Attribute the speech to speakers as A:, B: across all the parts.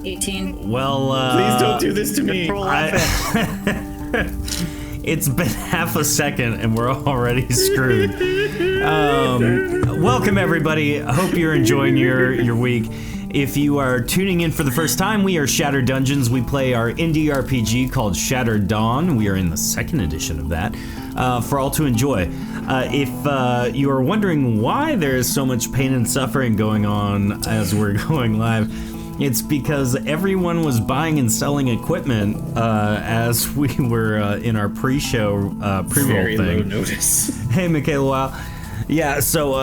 A: 18.
B: Well,
C: Please don't do this to me.
B: It's been half a second and we're already screwed. Welcome everybody. I hope you're enjoying your week. If you are tuning in for the first time, we are Shattered Dungeons. We play our indie RPG called Shattered Dawn. We are in the second edition of that for all to enjoy. If you are wondering why there is so much pain and suffering going on as we're going live, it's because everyone was buying and selling equipment as we were in our pre-show pre-roll
C: Very
B: thing.
C: low notice.
B: Hey, Michaela, wow. Yeah, so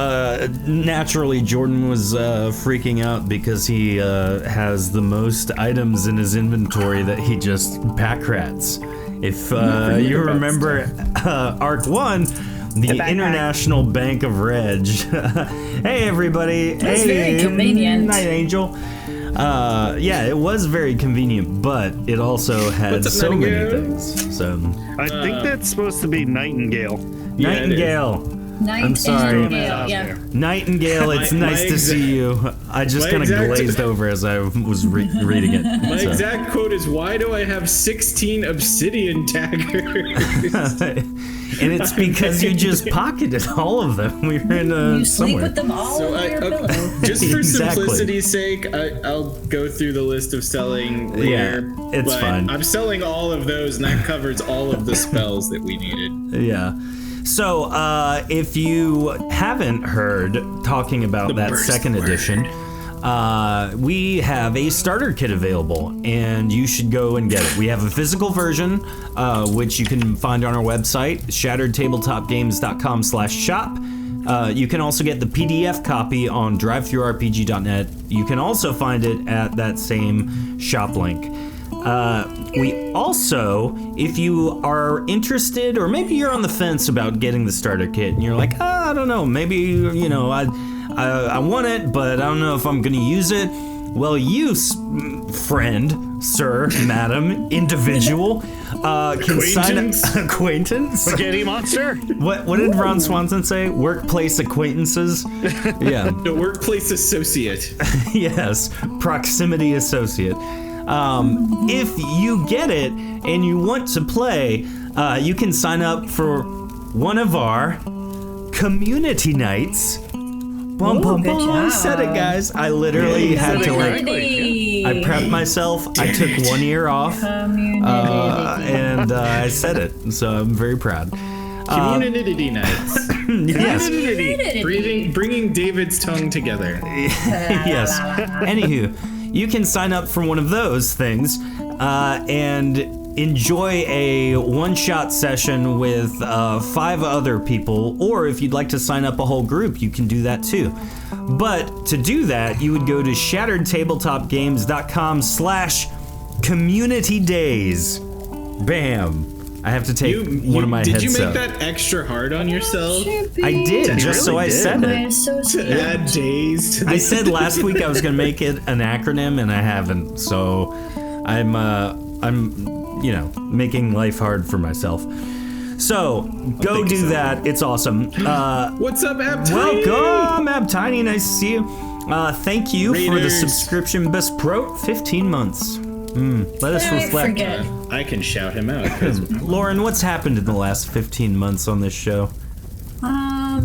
B: naturally Jordan was freaking out because he has the most items in his inventory that he just pack rats. If you remember Arc 1, the International Bank of Reg. Hey, everybody.
A: That's
B: hey,
A: very convenient.
B: Night Angel. Yeah, it was very convenient, but it also had so many things. So
D: I think that's supposed to be Nightingale.
B: Nightingale. I'm sorry.
A: Yeah.
B: Nightingale, it's nice to see you. I just kind of glazed over as I was reading it.
C: My exact quote is, why do I have 16 obsidian daggers?
B: And it's because you just pocketed all of them. We were in
A: You sleep
B: somewhere.
A: with them all on your pillow.
C: Just for
B: Exactly.
C: simplicity's sake, I'll go through the list of selling later.
B: Yeah, it's
C: but
B: fine.
C: I'm selling all of those, and that covers all of the spells that we needed.
B: Yeah. So, if you haven't heard talking about that
C: burst
B: second
C: word.
B: edition, we have a starter kit available, and you should go and get it. We have a physical version, which you can find on our website, shatteredtabletopgames.com/shop. You can also get the PDF copy on drivethrurpg.net. You can also find it at that same shop link. We also, if you are interested, or maybe you're on the fence about getting the starter kit, and you're like, I don't know, maybe, you know, I want it, but I don't know if I'm going to use it. Well, you, friend, sir, madam, individual, can sign up. Acquaintance?
D: Spaghetti monster?
B: What did Ron Swanson say? Workplace acquaintances? Yeah.
C: The workplace associate.
B: Yes, proximity associate. If you get it and you want to play, you can sign up for one of our community nights. Bum, bum,
A: good
B: bum. I
A: job.
B: said it, guys. I literally had to I prepped myself. I took 1 year off, and I said it. So I'm very proud.
C: Community nights.
B: Yes.
C: Bringing David's tongue together.
B: Yes. Anywho, you can sign up for one of those things and enjoy a one-shot session with 5 other people, or if you'd like to sign up a whole group, you can do that too. But to do that, you would go to shatteredtabletopgames.com/community days. Bam. I have to take one of my headsets.
C: Did you make that extra hard on yourself?
B: I did, just so I said it.
C: To add days to
B: I
C: this?
B: said last week I was gonna make it an acronym, and I haven't. So I'm you know, making life hard for myself. So go do that. It's awesome.
C: What's up, Ab Tiny?
B: Welcome, Ab Tiny. Nice to see you. Thank you for the
C: Raiders.
B: subscription, Best Pro. 15 months. Let us reflect.
C: I can shout him out. 'Cause
B: Lauren, what's happened in the last 15 months on this show?
A: I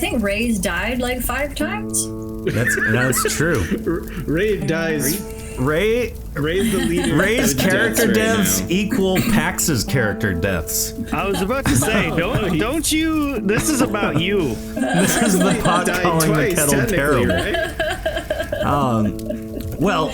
A: think Ray's died like 5 times.
B: That's true.
C: Ray dies.
B: Ray's
C: the leader.
B: Ray's
C: of the
B: character
C: deaths
B: deaths
C: right
B: equal Pax's character deaths.
D: I was about to say, don't you? This is about you.
B: This is the pot
C: Died
B: calling the
C: twice,
B: kettle
C: technically,
B: terrible.
C: right?
B: Well,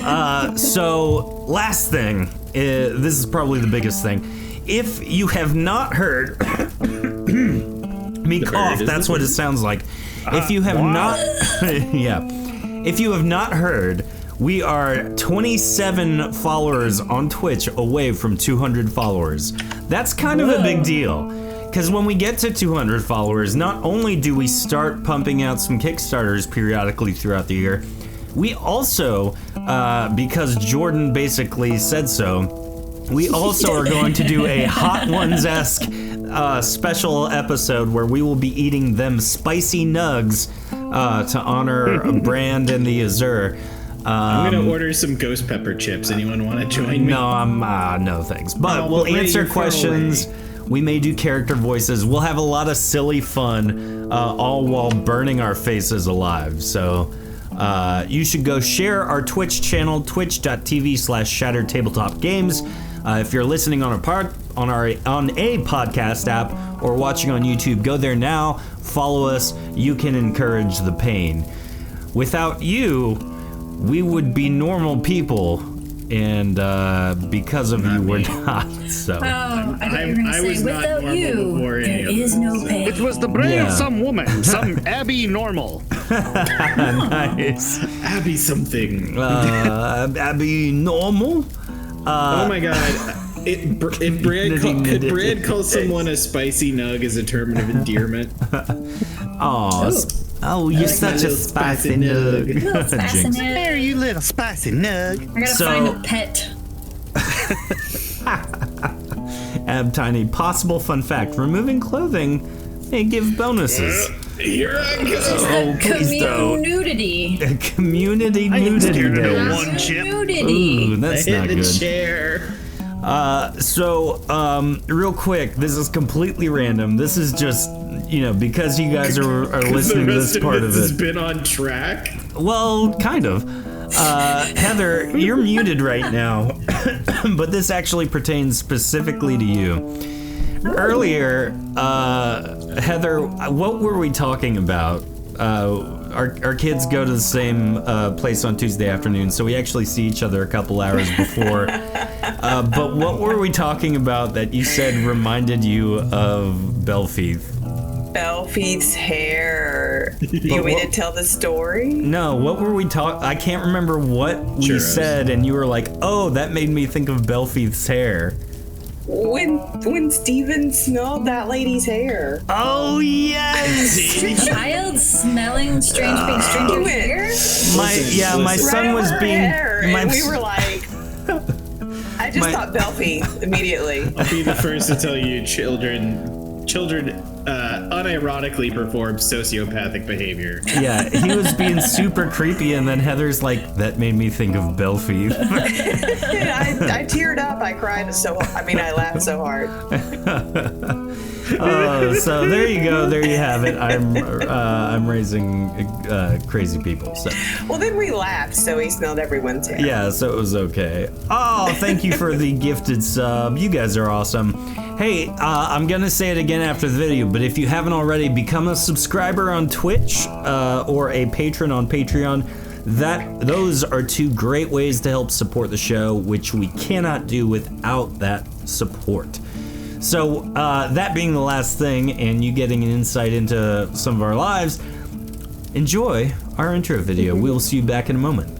B: so last thing, this is probably the biggest thing. If you have not heard me cough, that's what it sounds like. If you have not, yeah, if you have not heard, we are 27 followers on Twitch away from 200 followers. That's kind of a big deal. Because when we get to 200 followers, not only do we start pumping out some Kickstarters periodically throughout the year, we also, because Jordan basically said so, we also are going to do a Hot Ones-esque special episode where we will be eating them spicy nugs to honor Brand and the Azure.
C: I'm gonna order some ghost pepper chips. Anyone want to join me?
B: No, no thanks. But we'll
C: Ray,
B: answer
C: you're far
B: questions.
C: away.
B: We may do character voices. We'll have a lot of silly fun, all while burning our faces alive. So you should go share our Twitch channel, twitch.tv/Shattered Tabletop Games. If you're listening on a podcast app or watching on YouTube, go there now. Follow us. You can encourage the pain. Without you, we would be normal people, and because of you, we're not. So.
A: Oh, I thought you were
C: I
A: gonna
C: was
A: say,
C: not
A: without
C: normal
A: you,
C: before any
A: there
C: of
A: is no pain.
D: It was the brain
B: Yeah.
D: of some woman, some Abby Normal.
B: Nice.
C: Abby something.
B: Abby normal?
C: Oh my god. If Brad calls someone a spicy nug as a term of endearment.
B: Oh, you're such a
C: little
B: spicy
C: spicy
B: nug.
C: nug.
A: Little
B: Jinx.
A: fascinating.
D: There, you little spicy nug.
A: I gotta
B: So-
A: find a pet.
B: Ab Tiny, possible fun fact: removing clothing may give bonuses.
C: Here I go.
B: Oh, please don't.
A: Nudity.
B: Community nudity
D: scared of no
B: days.
D: one chip.
B: Ooh, that's
C: Hit
B: not
C: the
B: good.
C: chair.
B: Real quick, this is completely random. This is just, because you guys are listening to this part of
C: has
B: it.
C: been on track.
B: Well, kind of. Heather, you're muted right now, but this actually pertains specifically to you. Earlier, Heather, what were we talking about? Our kids go to the same place on Tuesday afternoon, so we actually see each other a couple hours before. But what were we talking about that you said reminded you of Belfieth?
E: Belfieth's hair. You want me to tell the story?
B: No, what were we talking? I can't remember what we
C: Churros.
B: said, and you were like, "Oh, that made me think of Belfieth's hair."
E: When Steven smelled that lady's hair.
B: Oh yes.
A: Child smelling strange big stringy
E: Wait.
A: hair?
B: My son was
E: Right
B: being.
E: over her,
B: My
E: and we were like, I just
B: My-
E: thought Belfieth immediately.
C: I'll be the first to tell you, children unironically perform sociopathic behavior.
B: Yeah, he was being super creepy, and then Heather's like, "That made me think of Belfieth."
E: I teared up. I cried I laughed so hard.
B: So there you go. There you have it. I'm raising crazy people. So
E: Well, then we laughed, so he smelled everyone's hair.
B: yeah, so it was okay. Oh, thank you for the gifted sub. You guys are awesome. Hey, I'm gonna say it again after the video, but if you haven't already, become a subscriber on Twitch or a patron on Patreon. Those are two great ways to help support the show, which we cannot do without that support. So that being the last thing, and you getting an insight into some of our lives, enjoy our intro video. We'll see you back in a moment.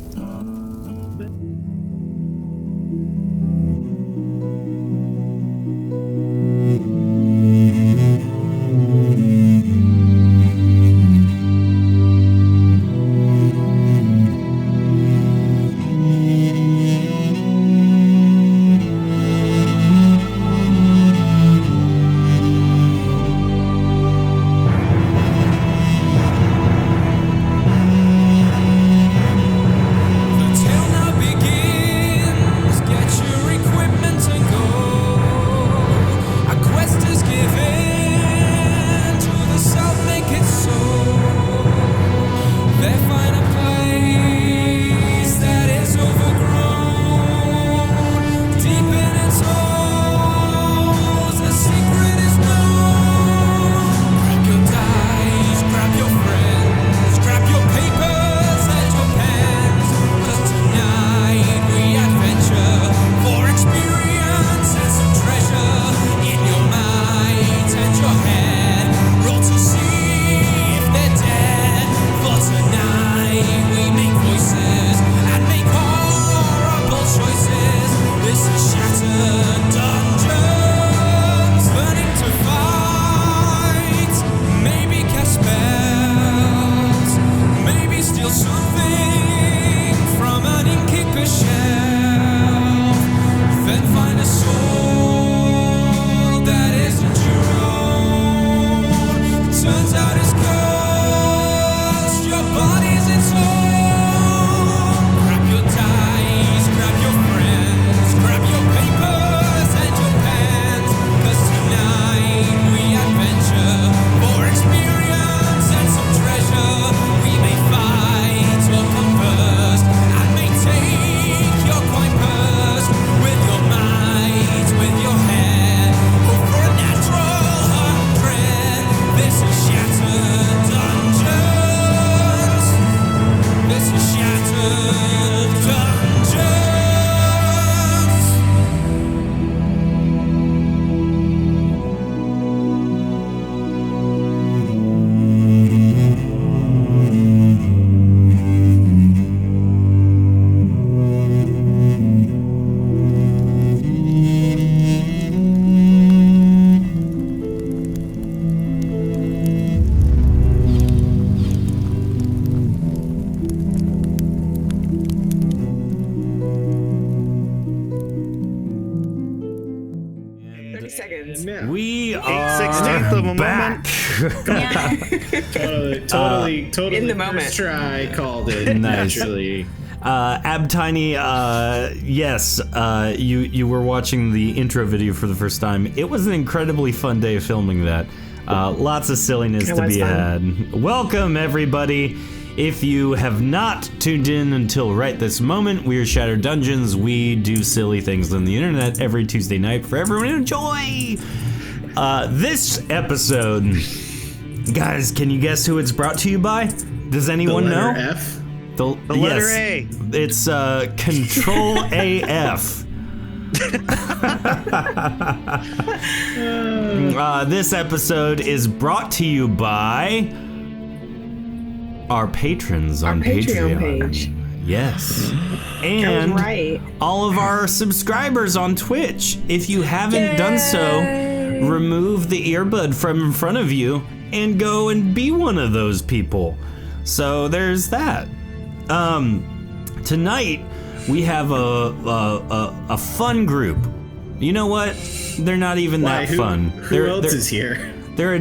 B: We
D: 8/16 of a
B: back.
C: Totally.
E: In the moment.
C: First try, called it.
B: Nice.
C: Naturally.
B: Abtiny, yes, you were watching the intro video for the first time. It was an incredibly fun day of filming that. Lots of silliness to be had. Welcome, everybody. If you have not tuned in until right this moment, we are Shattered Dungeons. We do silly things on the internet every Tuesday night for everyone to enjoy. This episode, guys, can you guess who it's brought to you by? Does anyone
C: The
B: know?
C: letter F.
B: The
D: letter
B: yes,
D: A.
B: It's Control AF. This episode is brought to you by our patrons on
E: Patreon
B: Patreon.
E: page.
B: Yes.
E: I
B: And
E: was right.
B: all of our subscribers on Twitch. If you haven't done so, remove the earbud from in front of you and go and be one of those people. So there's that. Tonight we have a fun group. You know what? They're not even that fun.
C: Who else is here?
B: They're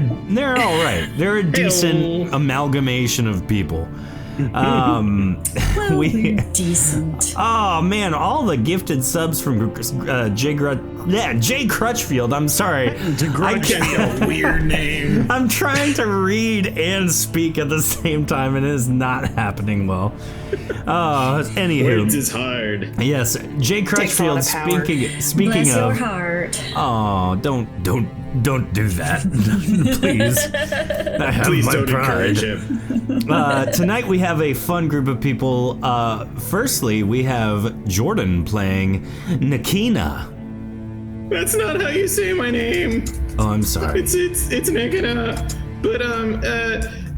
B: all right. They're a decent amalgamation of people.
A: We're decent.
B: Oh man, all the gifted subs from Jay Crutchfield. I'm sorry. I can't.
C: A weird name.
B: I'm trying to read and speak at the same time, and it is not happening well. Anywho,
C: Words is hard.
B: yes, Jay
E: Takes a lot
B: Crutchfield.
E: of power.
B: Speaking
A: Bless your
B: of,
A: heart.
B: oh, don't do that, please. I have
C: Please
B: my
C: don't
B: pride.
C: encourage him.
B: Tonight we have a fun group of people. Firstly, we have Jordan playing Nakina.
C: That's not how you say my name.
B: Oh, I'm sorry.
C: It's Nekana. But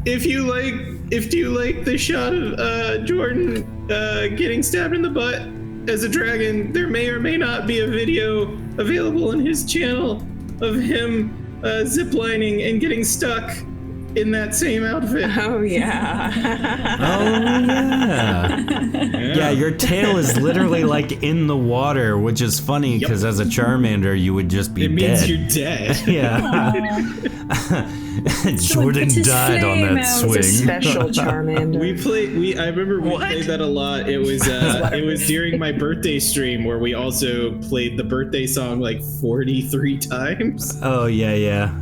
C: if you like the shot of Jordan getting stabbed in the butt as a dragon, there may or may not be a video available on his channel of him ziplining and getting stuck in that same outfit.
E: Oh, yeah.
B: Oh yeah. Yeah, your tail is literally like in the water, which is funny because as a Charmander you would just be
C: It
B: dead.
C: means you're dead.
B: Yeah. Jordan
A: puts his
B: died on
A: flame
B: that
A: out.
B: swing.
E: Special Charmander.
C: I remember we played that a lot. It was during my birthday stream where we also played the birthday song like 43 times.
B: Oh yeah.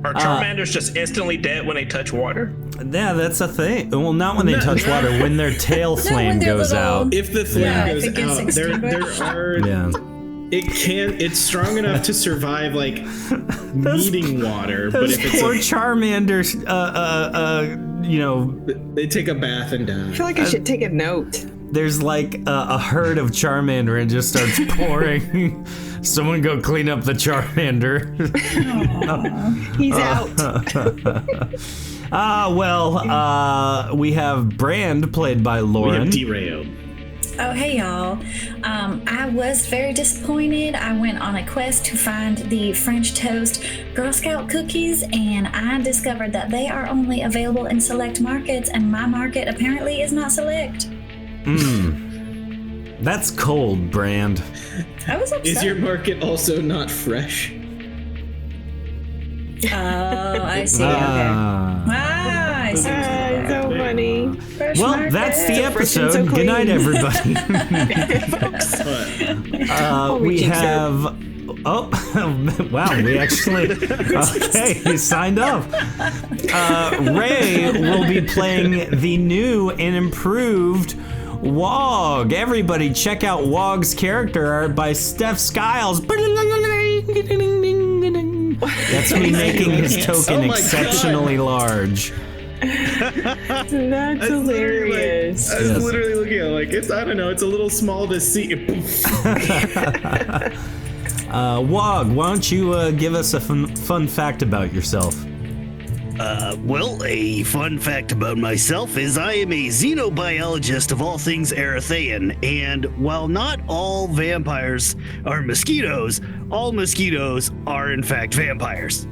F: Are Charmanders just instantly dead when they touch water?
B: Yeah, that's a thing. Well, not when they touch water. When their tail flame
A: when they're
B: goes
A: little.
B: out.
C: If the flame
A: Yeah,
C: goes
A: if it gets
C: out, there
A: extinguished.
C: are
B: Yeah.
C: it's strong enough to survive like needing water, but
B: Those
C: if it's
B: poor Charmanders, you know,
C: they take a bath and
E: I
C: die.
E: feel like I should take a note.
B: there's like a herd of Charmander and just starts pouring. Someone go clean up the Charmander.
E: He's out.
B: We have Brand played by
C: We
B: Lauren.
C: have derailed.
A: Oh, hey, y'all. I was very disappointed. I went on a quest to find the French toast Girl Scout cookies, and I discovered that they are only available in select markets, and my market apparently is not select.
B: That's cold, Brand.
A: I was upset.
C: Is your market also not fresh?
A: Oh, I see. Okay. I see.
E: So funny.
A: Fresh
B: Well,
A: market.
B: that's the
E: fresh and
B: episode.
E: so
B: Good night,
E: clean.
B: everybody. We
E: we jinxed
B: have. Oh, wow, we actually. Okay, he signed up. Ray will be playing the new and improved Wog. Everybody, check out Wog's character art by Steph Skiles. That's me making his token
C: Oh my
B: exceptionally large.
E: That's hilarious.
C: I was literally looking at it like it's I don't know, it's a little small to see.
B: Wog, why don't you give us a fun fact about yourself?
D: Well, a fun fact about myself is I am a xenobiologist of all things Erythean, and while not all vampires are mosquitoes, all mosquitoes are in fact vampires.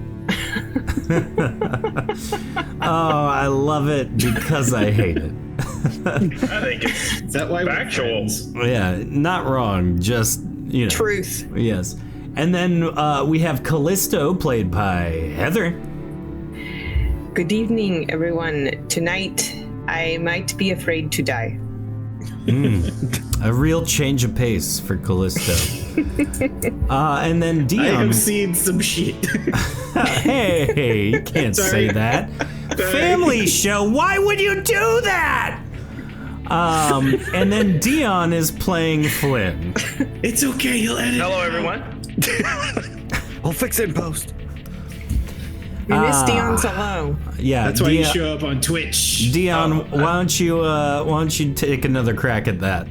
B: Oh, I love it because I hate it.
F: I think it's
C: Is that why we're
F: factual.
C: friends?
B: Yeah, not wrong, just, you know.
E: Truth.
B: Yes. And then we have Callisto, played by Heather.
E: Good evening, everyone. Tonight, I might be afraid to die.
B: A real change of pace for Callisto. And then Dion.
C: I have seen some shit.
B: Hey, you can't say that. Family show. Why would you do that? And then Dion is playing Flynn.
C: It's okay, you'll edit.
F: Hello, everyone.
D: I'll fix it in post.
E: We miss Dion's hello.
B: Yeah,
C: That's why you show up on Twitch.
B: Dion, why don't you take another crack at that?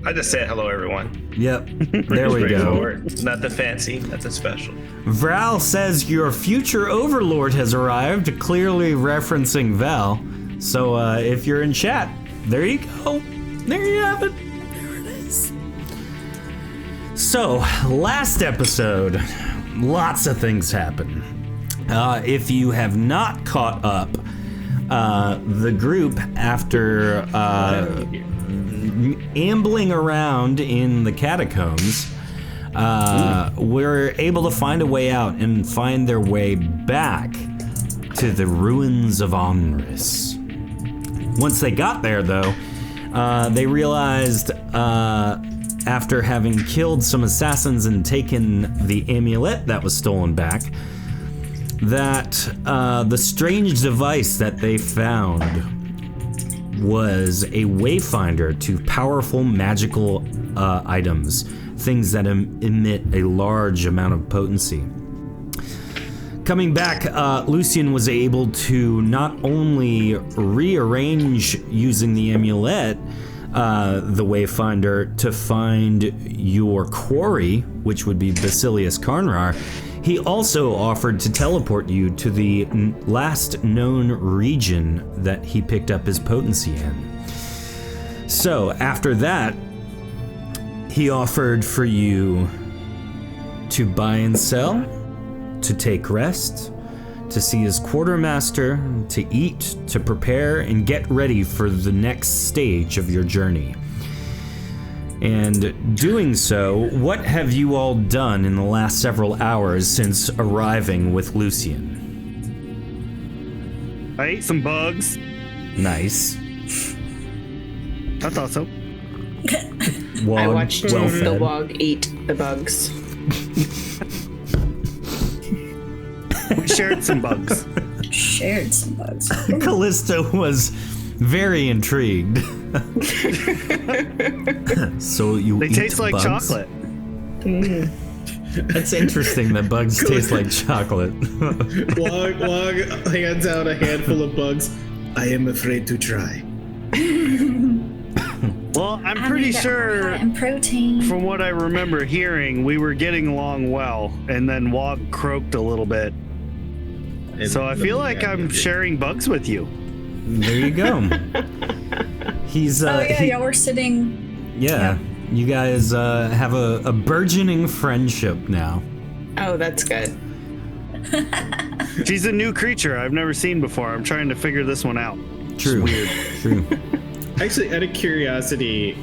F: I just said hello, everyone.
B: Yep, there we go.
F: Straightforward. Nothing fancy, nothing special.
B: Vral says your future overlord has arrived, clearly referencing Val. So if you're in chat, there you go. There you have it. There it is. So, last episode, lots of things happen. If you have not caught up, the group, after ambling around in the catacombs, were able to find a way out and find their way back to the ruins of Onris. Once they got there, though, they realized, after having killed some assassins and taken the amulet that was stolen back, that the strange device that they found was a wayfinder to powerful magical items, things that emit a large amount of potency. Coming back, Lucian was able to not only rearrange using the amulet, the Wayfinder, to find your quarry, which would be Basileus Karnrar. He also offered to teleport you to the last known region that he picked up his potency in. So after that, he offered for you to buy and sell, to take rest, to see his quartermaster, to eat, to prepare, and get ready for the next stage of your journey. And doing so, what have you all done in the last several hours since arriving with Lucian?
D: I ate some bugs.
B: Nice.
D: I thought so.
E: I watched
B: well
E: the
B: fed.
E: wog eat the bugs.
D: We shared some bugs.
A: Shared some bugs.
B: Callisto was very intrigued. So you
D: They
B: eat
D: taste like
B: bugs?
D: chocolate.
B: That's interesting that bugs taste like chocolate.
C: Wog hands out a handful of bugs. I am afraid to try.
D: Well, I'm pretty sure,
A: And protein.
D: from what I remember hearing, we were getting along well, and then Wog croaked a little bit. So I feel like I'm sharing bugs with you.
B: There you go. He's
A: y'all were sitting.
B: yeah. You guys have a burgeoning friendship now.
E: Oh, that's good.
D: She's a new creature I've never seen before. I'm trying to figure this one out.
B: True.
D: Weird.
B: True.
C: Actually, out of curiosity,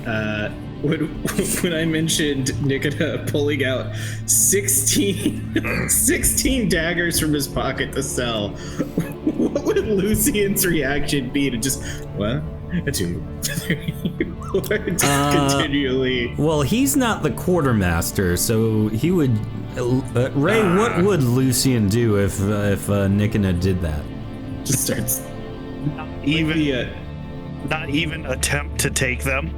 C: when I mentioned Nikita pulling out 16 daggers from his pocket to sell, what would Lucian's reaction be to just, what? That's you. Or just continually.
B: Well, he's not the quartermaster, so he would. Ray, what would Lucian do if Nikita did that?
C: Just starts.
D: Not even attempt to take them.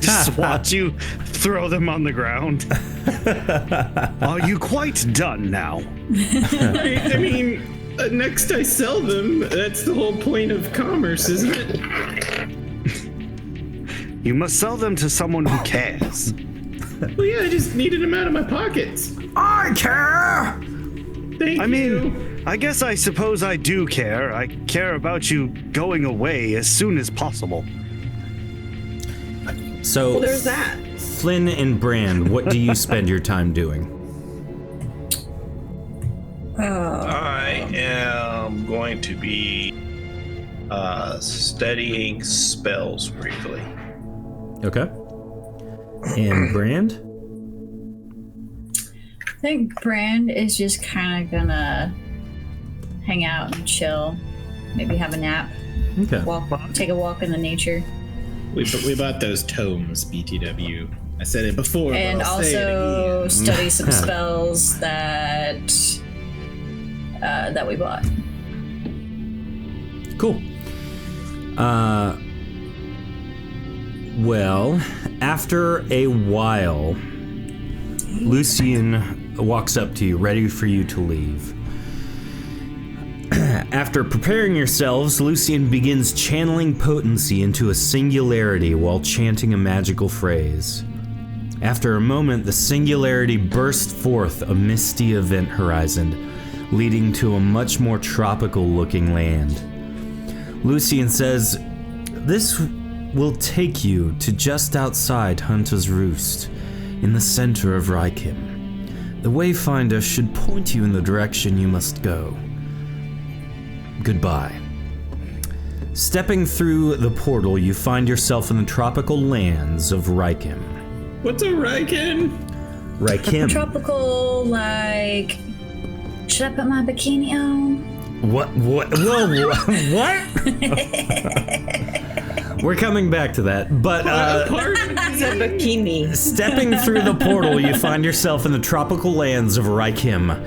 D: Just watch you throw them on the ground. Are you quite done now?
C: I mean, next I sell them. That's the whole point of commerce, isn't it?
D: You must sell them to someone who cares.
C: Well, yeah, I just needed them out of my pockets.
B: I care.
C: Thank
D: I
C: you.
D: mean, I guess I suppose I do care. I care about you going away as soon as possible.
B: So,
E: Well, there's that.
B: Flynn and Brand, what do you spend your time doing?
F: I am going to be studying spells briefly.
B: Okay. And Brand?
A: think Brand is just kind of gonna hang out and chill. Maybe have a nap.
B: Okay.
A: Take a walk in the nature.
C: We bought those tomes, BTW. I said it before,
A: And
C: but I'll say it
A: also
C: again.
A: study some spells that we bought.
B: Cool. Well, after a while, Lucian walks up to you, ready for you to leave. After preparing yourselves, Lucian begins channeling potency into a singularity while chanting a magical phrase. After a moment, the singularity burst forth a misty event horizon, leading to a much more tropical-looking land. Lucian says, "This will take you to just outside Hunter's Roost, in the center of Rykim. The Wayfinder should point you in the direction you must go. Goodbye." Stepping through the portal, you find yourself in the tropical lands of Rykim.
C: What's a Rykin?
B: Rykim.
A: Tropical, like... Should I put my bikini on?
B: What? Whoa, what? We're coming back to that, but
E: It's a bikini.
B: stepping through the portal, you find yourself in the tropical lands of Rykim.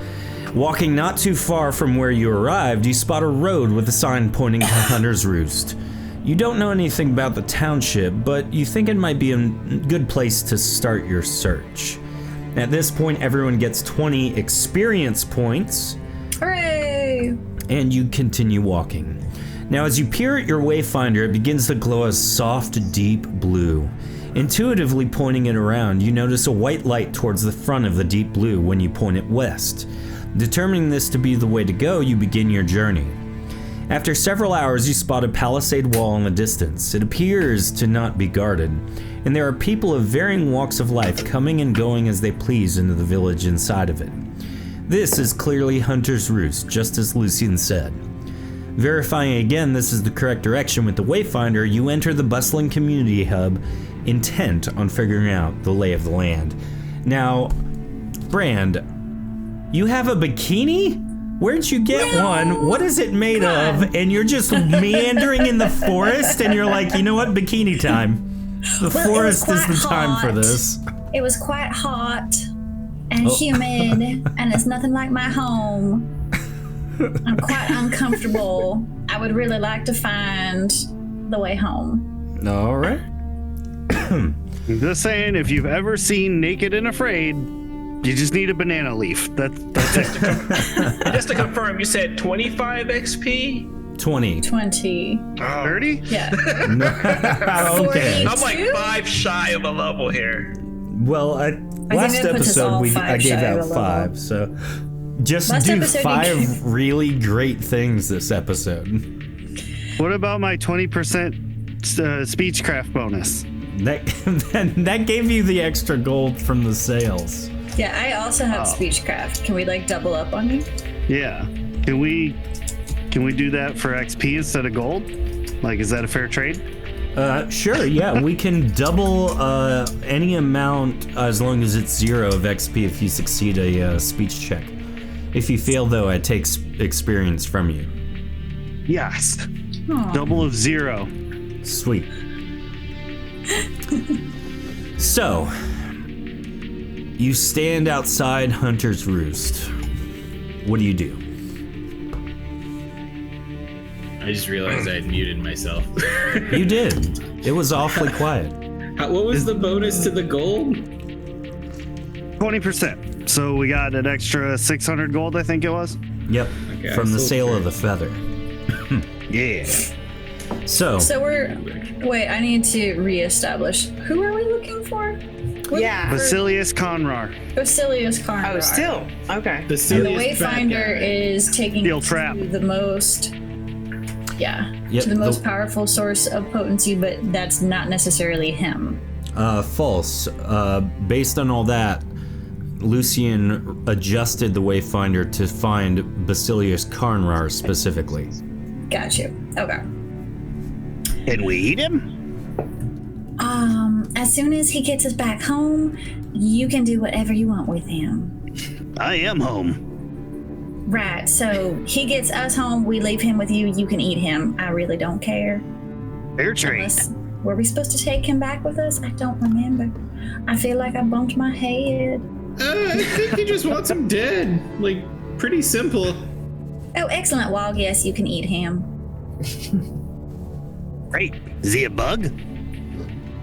B: Walking not too far from where you arrived, you spot a road with a sign pointing to Hunter's Roost. You don't know anything about the township, but you think it might be a good place to start your search. At this point, everyone gets 20 experience points,
A: Hooray!
B: and you continue walking. Now, as you peer at your wayfinder, it begins to glow a soft, deep blue. Intuitively pointing it around, you notice a white light towards the front of the deep blue when you point it west. Determining this to be the way to go, you begin your journey. After several hours, you spot a palisade wall in the distance. It appears to not be guarded, and there are people of varying walks of life coming and going as they please into the village inside of it. This is clearly Hunter's Roost, just as Lucian said. Verifying again this is the correct direction with the Wayfinder, you enter the bustling community hub, intent on figuring out the lay of the land. Now, Brand, you have a bikini? Where'd you get one? What is it made of? And you're just meandering in the forest, and you're like, you know what? Bikini time. The
A: Well,
B: forest is the time for
A: hot.
B: this.
A: It was quite hot and humid, and it's nothing like my home. I'm quite uncomfortable. I would really like to find the way home.
B: All right.
D: I'm just saying, if you've ever seen Naked and Afraid, you just need a banana leaf. That's it.
F: Just to confirm, you said 25 XP?
B: 20.
A: 20.
D: 30?
A: Yeah.
B: Okay.
A: 42?
F: I'm like 5 shy of a level here.
B: Well, last
A: that puts us all
B: episode I
A: 5
B: gave
A: shy of
B: out
A: a level.
B: 5, so just
A: Last
B: do
A: episode you
B: 5
A: gave-
B: really great things this episode.
D: What about my 20% speechcraft bonus?
B: That gave you the extra gold from the sales.
A: Yeah, I also have speechcraft. Can we like double up on you?
D: Yeah. Can we do that for XP instead of gold? Like, is that a fair trade?
B: Sure, yeah, we can double any amount as long as it's 0 of XP if you succeed a speech check. If you fail, though, I take experience from you.
D: Yes.
A: Aw.
D: Double of 0.
B: Sweet. So, you stand outside Hunter's Roost. What do you do?
C: I just realized I had muted myself.
B: You did. It was awfully quiet.
C: What was the bonus to the gold?
D: 20%. So we got an extra 600 gold, I think it was.
B: Yep,
C: Okay,
B: from the
C: so
B: sale
C: fair.
B: of the feather.
D: Yeah.
B: So,
A: So wait, I need to reestablish. Who are we looking for?
E: Yeah.
D: Basileus Karnrar.
A: Basileus Karnrar.
E: Oh, still. Okay.
A: And the
C: Basileus bad
A: Wayfinder
C: guy.
A: is taking
D: Steel
A: us
D: trap.
A: to the most,
B: Yep,
A: to the most powerful source of potency, but that's not necessarily him.
B: false. Based on all that, Lucian adjusted the Wayfinder to find Basileus Karnrar specifically.
A: Got you. Okay.
D: Can we eat him?
A: As soon as he gets us back home, you can do whatever you want with him.
D: I am home.
A: Right, so he gets us home, we leave him with you, you can eat him. I really don't care.
D: Fair trade.
A: Unless, were we supposed to take him back with us? I don't remember. I feel like I bumped my head.
C: I think he just wants him dead. Like, pretty simple.
A: Oh, excellent. Well, yes, you can eat him.
D: Great. Is he a bug?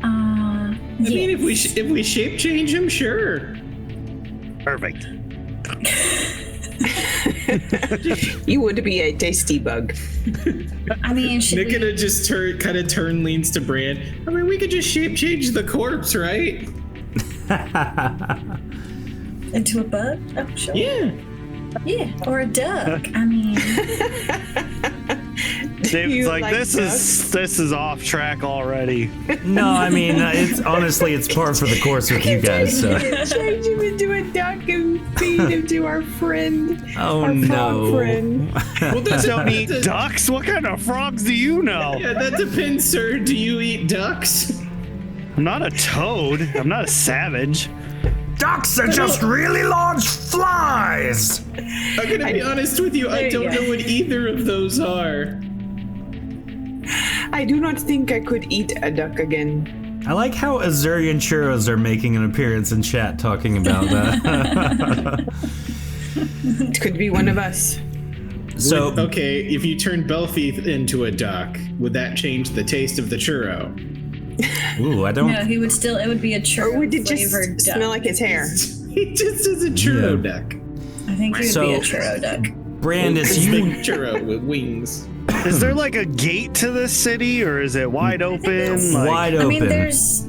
C: I mean, if we shape change him, sure.
D: Perfect.
E: You would be a tasty bug.
A: I mean,
C: Nikita just turn leans to Brand. I mean, we could just shape change the corpse, right?
A: into a bug? Oh, sure.
C: Yeah.
A: Yeah, or a duck. I mean,
G: David's like,
E: like
G: this is off track already.
B: No, I mean, it's honestly, it's par for the course with you guys. So.
E: Change him into a duck and feed him to our friend.
B: Oh
E: our
B: no!
E: frog friend.
C: Well,
G: Don't eat ducks? What kind of frogs do you know?
C: Yeah, that depends, sir. Do you eat ducks?
G: I'm not a toad. I'm not a savage.
B: Ducks are just really large flies.
C: I'm gonna be honest with you. I don't know what either of those are.
E: I do not think I could eat a duck again.
B: I like how Azurian churros are making an appearance in chat talking about that.
E: It could be one of us.
B: So,
C: Okay, if you turn Belfieth into a duck, would that change the taste of the churro?
B: ooh, I don't.
A: no, he would still, it would be a
E: Or would it just
A: churro-flavored duck.
E: smell like his hair?
C: He just is a churro
B: Yeah.
C: duck.
A: I think he would be a churro duck.
B: Brandis,
C: It's a
B: you
C: big churro with wings.
G: Is there like a gate to this city, or is it wide open? Like,
B: wide open.
A: I mean, there's...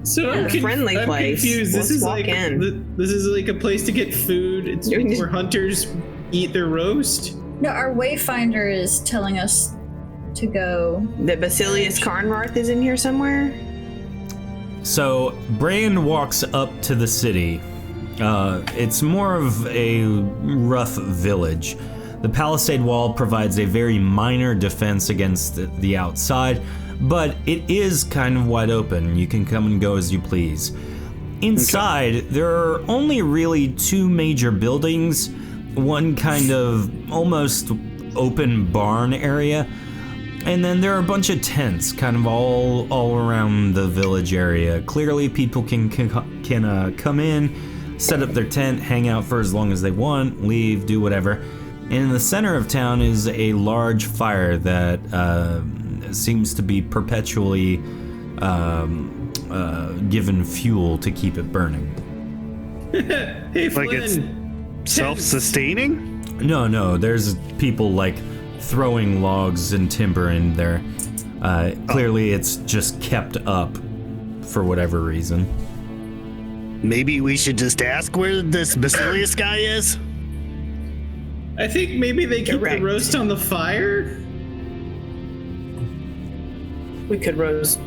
C: So
A: Yeah,
E: friendly
C: I'm
E: place.
C: confused. This
E: Let's
C: is
E: walk
C: like
E: in.
C: this is like a place to get food. It's where hunters eat their roast.
A: No, our wayfinder is telling us to go.
E: The Basileus Karnrar is in here somewhere?
B: So, Brand walks up to the city. It's more of a rough village. The palisade wall provides a very minor defense against the outside, but it is kind of wide open. You can come and go as you please. Inside, there are only really two major buildings, one kind of almost open barn area, and then there are a bunch of tents kind of all around the village area. Clearly, people can come in, set up their tent, hang out for as long as they want, leave, do whatever. And in the center of town is a large fire that seems to be perpetually given fuel to keep it burning.
C: Hey,
G: Like it's
C: Flynn.
G: self-sustaining?
B: No, there's people like throwing logs and timber in there. Clearly, it's just kept up for whatever reason.
D: Maybe we should just ask where this Basileus guy is?
C: I think maybe they keep
E: Correct.
C: the roast on the fire.
E: We could roast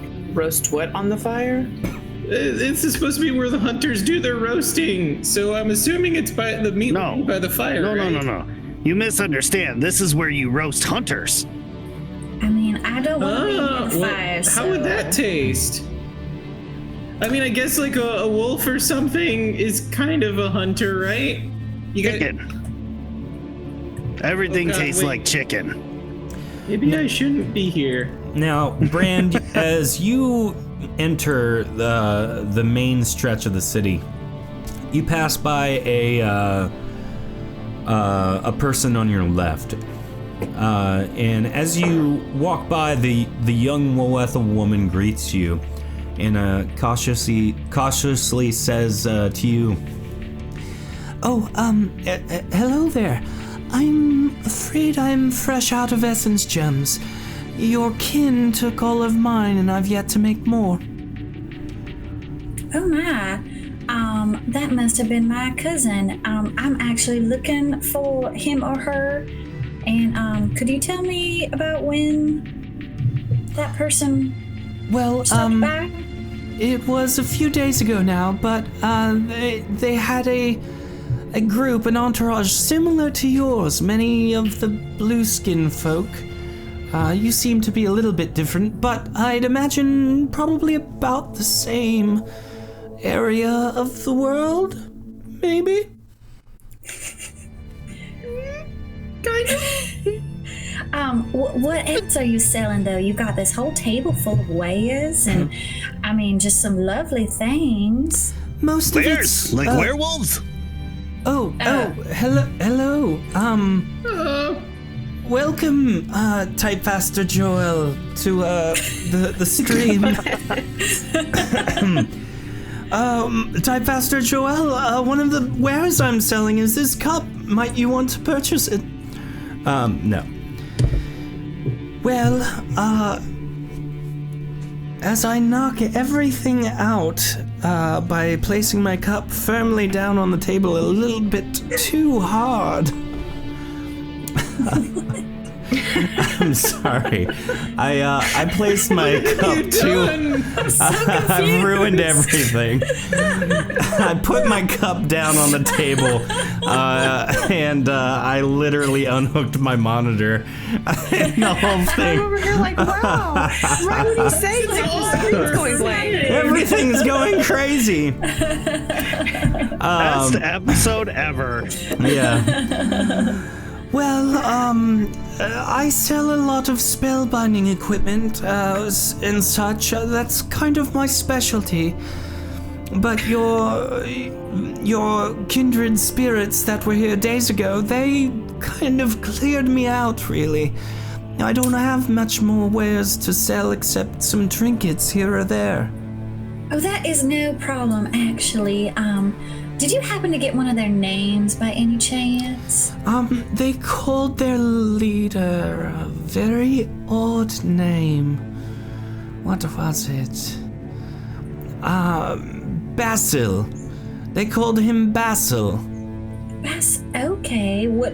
E: what on the fire?
C: This is supposed to be where the hunters do their roasting, so I'm assuming it's by the meat
D: No.
C: by the fire.
D: No,
C: right?
D: no. You misunderstand. This is where you roast hunters.
A: I mean, I don't want to be
C: Oh,
A: in the
C: well,
A: fire,
C: how would that taste? I mean, I guess like a wolf or something is kind of a hunter, right? You got.
D: Chicken. Everything
C: Oh, God,
D: tastes
C: wait.
D: like chicken.
C: Maybe I shouldn't be here.
B: Now, Brand, as you enter the main stretch of the city, you pass by a person on your left, and as you walk by, the young Woetha woman greets you, and cautiously says to you, "Oh, hello there. I'm afraid I'm fresh out of essence gems. Your kin took all of mine, and I've yet to make more."
A: Oh my. That must have been my cousin. I'm actually looking for him or her. And could you tell me about when that person
B: Well,
A: stopped by?
B: it was a few days ago now, but they had a group, an entourage similar to yours. Many of the blue skin folk. You seem to be a little bit different, but I'd imagine probably about the same area of the world, maybe?
C: Kind of.
A: What else are you selling though? You've got this whole table full of wares and I mean just some lovely things.
B: Most of
D: Bears,
B: it's
D: like werewolves?
B: Hello. Welcome, Typefaster Joel, to the stream. Typefaster Joel, one of the wares I'm selling is this cup. Might you want to purchase it? No. Well, as I knock everything out by placing my cup firmly down on the table a little bit too hard. I'm sorry. I placed my cup too. I've ruined everything. I put my cup down on the table, and I literally unhooked my monitor. And the whole
E: I'm
B: thing.
E: over here like, wow. Right when you say that, the screen's going blank.
B: Everything's going crazy.
G: Best episode ever.
B: Yeah. Well, I sell a lot of spellbinding equipment and such. That's kind of my specialty. But your kindred spirits that were here days ago, they kind of cleared me out, really. I don't have much more wares to sell except some trinkets here or there.
A: Oh, that is no problem, actually. Did you happen to get one of their names by any chance?
B: They called their leader a very odd name. What was it? Basil. They called him Basil.
A: Okay, what...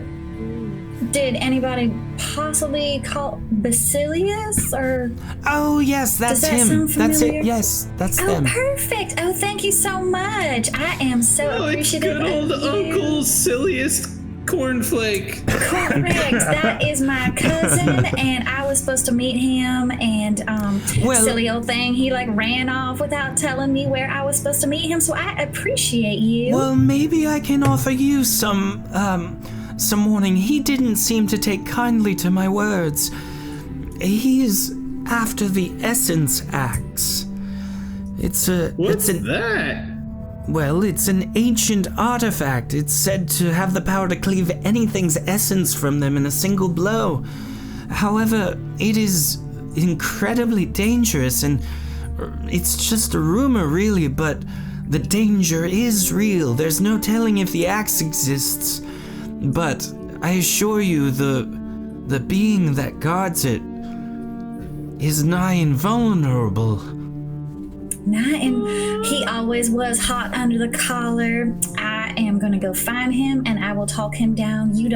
A: Did anybody possibly call Basileus, or...
B: Oh, yes, that's
A: Does that
B: him.
A: sound
B: That's
A: familiar?
B: it. Yes, that's
A: Oh,
B: them.
A: perfect. Oh, thank you so much. I am so
C: Oh, it's
A: appreciative
C: good old
A: of you.
C: Uncle Silliest Cornflake.
A: Correct. That is my cousin, and I was supposed to meet him, and silly old thing, he like ran off without telling me where I was supposed to meet him, so I appreciate you.
B: Well, maybe I can offer you some warning. He didn't seem to take kindly to my words. He's after the Essence Axe.
C: What's
B: it's an ancient artifact. It's said to have the power to cleave anything's essence from them in a single blow. However, it is incredibly dangerous, and it's just a rumor, really, but the danger is real. There's no telling if the axe exists. But I assure you, the being that guards it is nigh invulnerable.
A: He always was hot under the collar. I am gonna go find him, and I will talk him down. You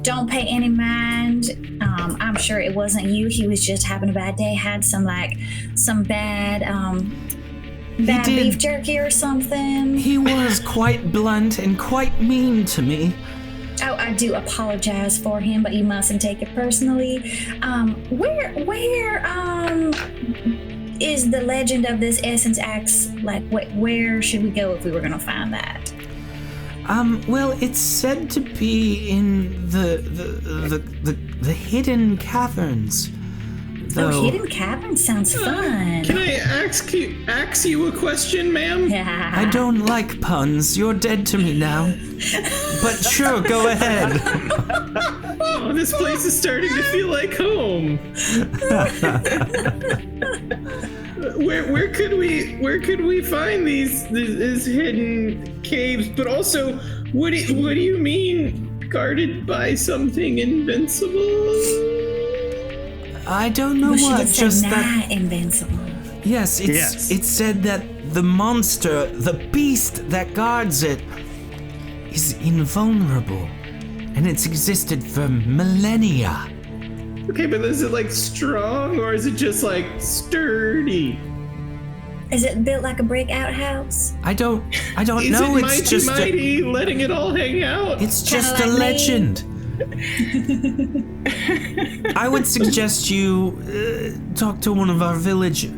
A: don't pay any mind. I'm sure it wasn't you. He was just having a bad day. Had some bad beef jerky or something.
B: He was quite blunt and quite mean to me.
A: Oh, I do apologize for him, but you mustn't take it personally. Where is the legend of this Essence Axe? Like, where should we go if we were gonna find that?
B: Well, it's said to be in the Hidden Caverns.
A: Oh, Hidden Caverns sounds fun.
C: Can I ask you a question, ma'am?
A: Yeah.
B: I don't like puns. You're dead to me now. But sure, go ahead.
C: Oh, this place is starting to feel like home. Where could we find these hidden caves? But also, what do you mean guarded by something invincible?
B: I don't know what.
A: She
B: Just
A: did say
B: that.
A: not invincible.
B: Yes, it's said that the monster, the beast that guards it, is invulnerable, and it's existed for millennia.
C: Okay, but is it like strong, or is it just like sturdy?
A: Is it built like a brick outhouse?
B: I don't
C: Is
B: know.
C: it
B: It's
C: mighty, letting it all hang out?
B: It's just
A: Kinda
B: a
A: like me.
B: legend. I would suggest you talk to one of our village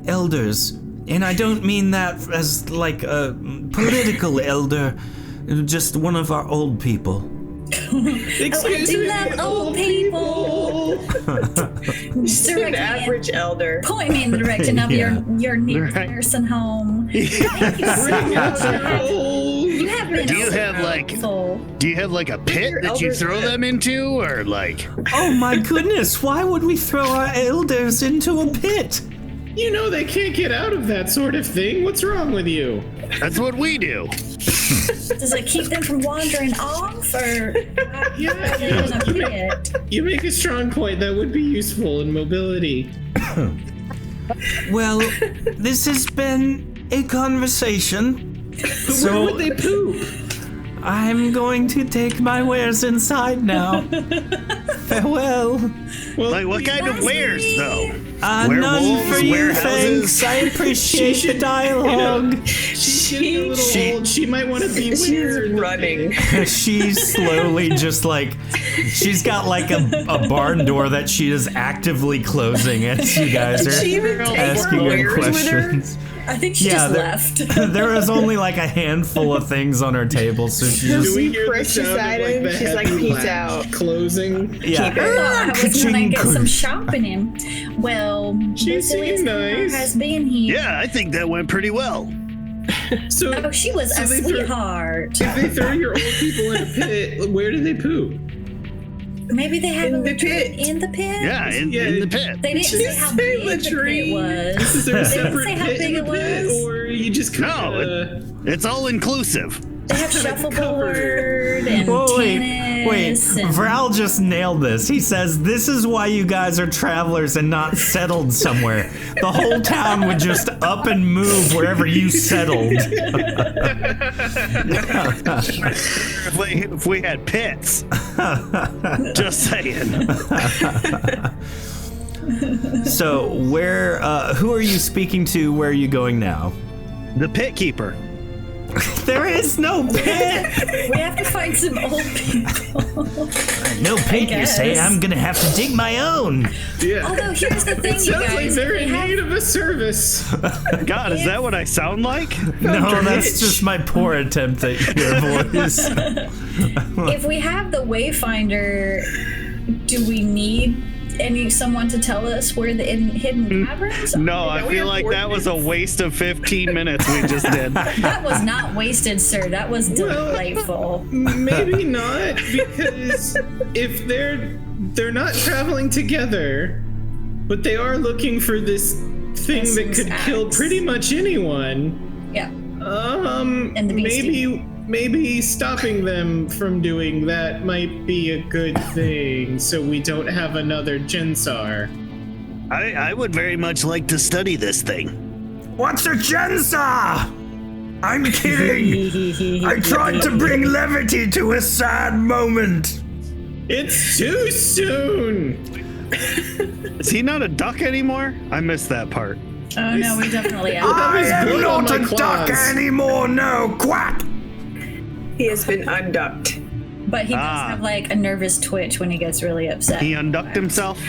B: elders, and I don't mean that as like a political elder, just one of our old people.
C: Excuse
A: do
C: me,
A: love old people.
E: Just an average elder.
A: Point me in the direction of
B: Yeah.
A: your nearest
G: Right.
A: nursing home. Thank you so
C: Bring out
A: much.
C: your old.
A: You have been
G: Do you
A: so
G: have, like-
A: helpful.
G: Do you have like a pit
E: your
G: that you
E: elders
G: throw
E: live?
G: them into, or like?
B: Oh my goodness, why would we throw our elders into a pit?
C: You know they can't get out of that sort of thing. What's wrong with you?
G: That's what we do.
A: Does it keep them from wandering off, or
C: Yeah,
A: in a pit?
C: You make a strong point. That would be useful in mobility.
B: Well, this has been a conversation.
C: Where would they poop?
B: I'm going to take my wares inside now. Farewell.
C: Well,
G: Like what kind of wares though?
B: None
G: Werewolves,
B: for you,
G: warehouses.
B: thanks. I appreciate the dialogue.
C: she's getting a little old. She might want to be
E: She's
C: weird.
E: running.
B: She's slowly just like, she's got like a barn door that she is actively closing as you guys are
E: She even takes
B: asking
E: her
B: her
E: wares with her?
B: questions.
A: I think she
B: Yeah,
A: just
B: there,
A: left.
B: there is only like a handful of things on her table, so she
E: Do
B: just
C: we hear the
E: precious
C: sound of,
E: item,
C: the
E: she's like,
C: heavy
E: peace
C: latch
E: out.
C: Closing.
B: yeah.
A: I thought I was gonna
B: Ka-ching,
A: get some
B: ka-
A: shopping in. Well,
C: She
A: Basileus
C: seemed
A: Karnrar
C: nice.
A: has been here.
G: Yeah, I think that went pretty well.
C: So
A: Oh, she was a
C: they throw-
A: sweetheart.
C: if they throw your old people in a pit, where do they poop?
A: Maybe they have
E: In
A: a
E: the
A: latrine
E: pit.
A: in the pit.
G: Yeah, in the pit.
A: They didn't say how
C: Say
A: big the
C: latrine.
A: pit was.
C: Is there a
A: They didn't
C: separate
A: say how
C: pit
A: big
C: in
A: it
C: the pit,
A: was.
C: or you just
G: No,
C: kind of?
G: it's all inclusive.
A: They have shuffleboard and
B: Whoa, wait,
A: tennis. and
B: Vral just nailed this. He says, this is why you guys are travelers and not settled somewhere. The whole town would just up and move wherever you settled.
G: If we had pits. Just saying.
B: So where, who are you speaking to? Where are you going now?
G: The pit keeper.
B: There is no pit.
A: we have to find some old people.
B: No pit, you say?
A: guess.
B: I'm gonna have to dig my own.
C: Yeah.
A: Although here's the thing,
C: It
A: you
C: sounds like
A: guys.
C: they're
A: we
C: in
A: have-
C: need of a service.
G: God, is that what I sound like?
B: No, that's just my poor attempt at your voice.
A: if we have the Wayfinder, do we need someone to tell us where the hidden caverns are?
G: No, I
E: we
G: feel
E: have
G: like that was a waste of 15 minutes we just did.
A: That was not wasted, sir. That was delightful.
C: Maybe not, because if they're not traveling together, but they are looking for this thing that
A: Essence
C: could kill
A: axe.
C: pretty much anyone.
A: Yeah. And the beastie.
C: maybe stopping them from doing that might be a good thing, so we don't have another Jensar.
G: I would very much like to study this thing.
B: What's a Jensa? I'm kidding. I tried to bring levity to a sad moment.
C: It's too soon.
G: Is he not a duck anymore? I missed that part.
A: Oh no, we definitely
C: that
A: have.
C: was
B: I am
C: blood on
B: not
C: my
B: a duck
C: claws.
B: anymore, no, quack.
E: He has been unducked.
A: But he does have like a nervous twitch when he gets really upset.
G: He unducked himself?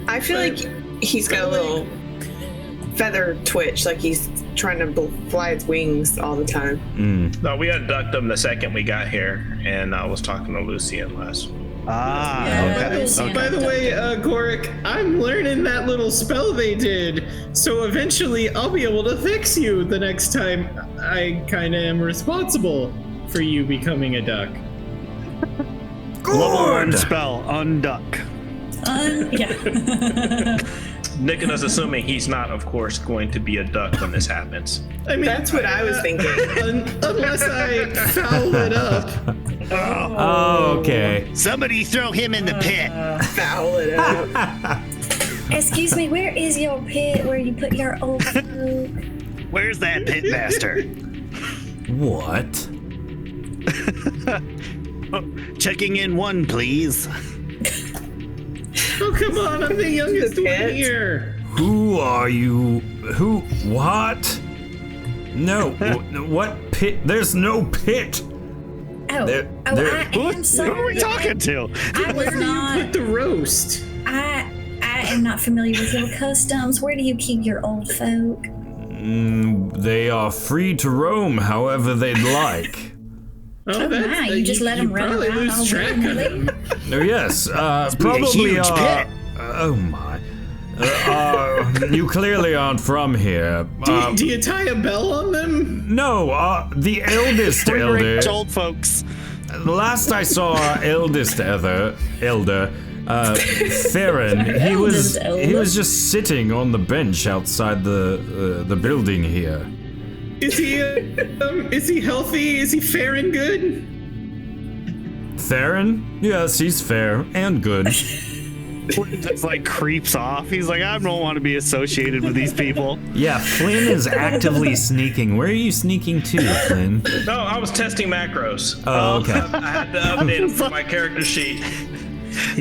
E: I feel like he's got a little feather twitch, like he's trying to fly his wings all the time.
F: No, we abducted him the second we got here, and I was talking to Lucian last.
G: Ah,
A: Yeah,
G: okay.
A: Lucian.
C: By the way, Gorik, I'm learning that little spell they did, so eventually I'll be able to fix you the next time I kind of am responsible for you becoming a duck.
G: Level 1
B: Good.
G: spell, unduck.
A: Yeah.
F: Nicholas assuming he's not, of course, going to be a duck when this happens.
C: I mean,
E: That's what I was thinking.
C: Unless I foul it up.
B: Oh, okay.
G: Somebody throw him in the pit.
E: Foul it out.
A: Excuse me, where is your pit where you put your old folk?
G: Where's that pit master?
B: What?
G: Checking in 1, please.
C: Oh, come on, I'm the youngest
E: The
C: one
E: pit?
C: here.
B: Who are you? Who? What? No. What pit? There's no pit.
A: Oh,
B: There-
A: I am
G: Who are
A: sorry.
G: we talking to?
A: I was not.
C: Put the roast.
A: I am not familiar with your customs. Where do you keep your old folk?
B: They are free to roam however they'd like.
A: Oh my, you just let him run
C: probably
A: around all
C: lose track of
A: willy-nilly?
C: him.
B: Oh, yes,
D: be a
B: probably.
D: huge pit.
B: Oh my. You clearly aren't from here.
C: Do you tie a bell on them?
B: No, the eldest elder.
G: Rich old folks.
B: The last I saw our eldest elder, Theron, he was just sitting on the bench outside the building here.
C: Is he healthy? Is he fair and good?
B: Theron? Yes, he's fair and good.
G: Just like creeps off. He's like, I don't want to be associated with these people.
B: Yeah, Flynn is actively sneaking. Where are you sneaking to, Flynn?
F: No, I was testing macros.
B: Oh, okay.
F: I had to update them for my character sheet.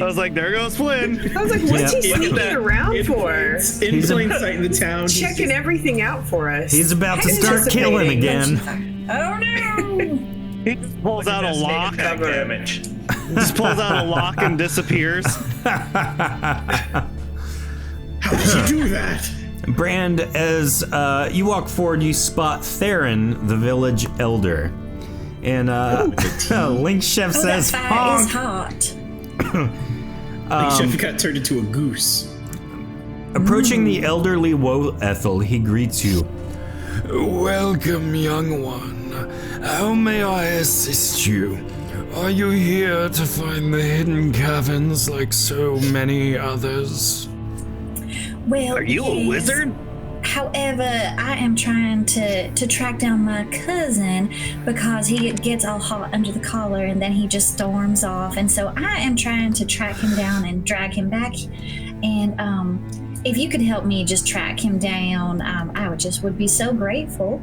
G: I was like, there goes Flynn.
E: I was like, what's he
B: Yep.
E: sneaking around for?
C: In plain sight in the town.
E: Checking everything out for us.
B: He's about to start killing again.
A: Oh no!
G: He just pulls out a lock.
F: Attack damage.
G: Just pulls out a lock and disappears.
C: How did you do that?
B: Brand, as you walk forward, you spot Theron, the village elder. And Link Chef
A: Oh,
B: says,
A: that fire is
B: honk.
A: hot.
C: Chef got turned into a goose.
B: Approaching the elderly Woe Ethel, he greets you.
H: Welcome, young one. How may I assist you? Are you here to find the Hidden Caverns like so many others?
A: Well,
D: Are you a
A: yes.
D: wizard?
A: However, I am trying to track down my cousin because he gets all hot under the collar and then he just storms off. And so I am trying to track him down and drag him back. And if you could help me just track him down, I would be so grateful.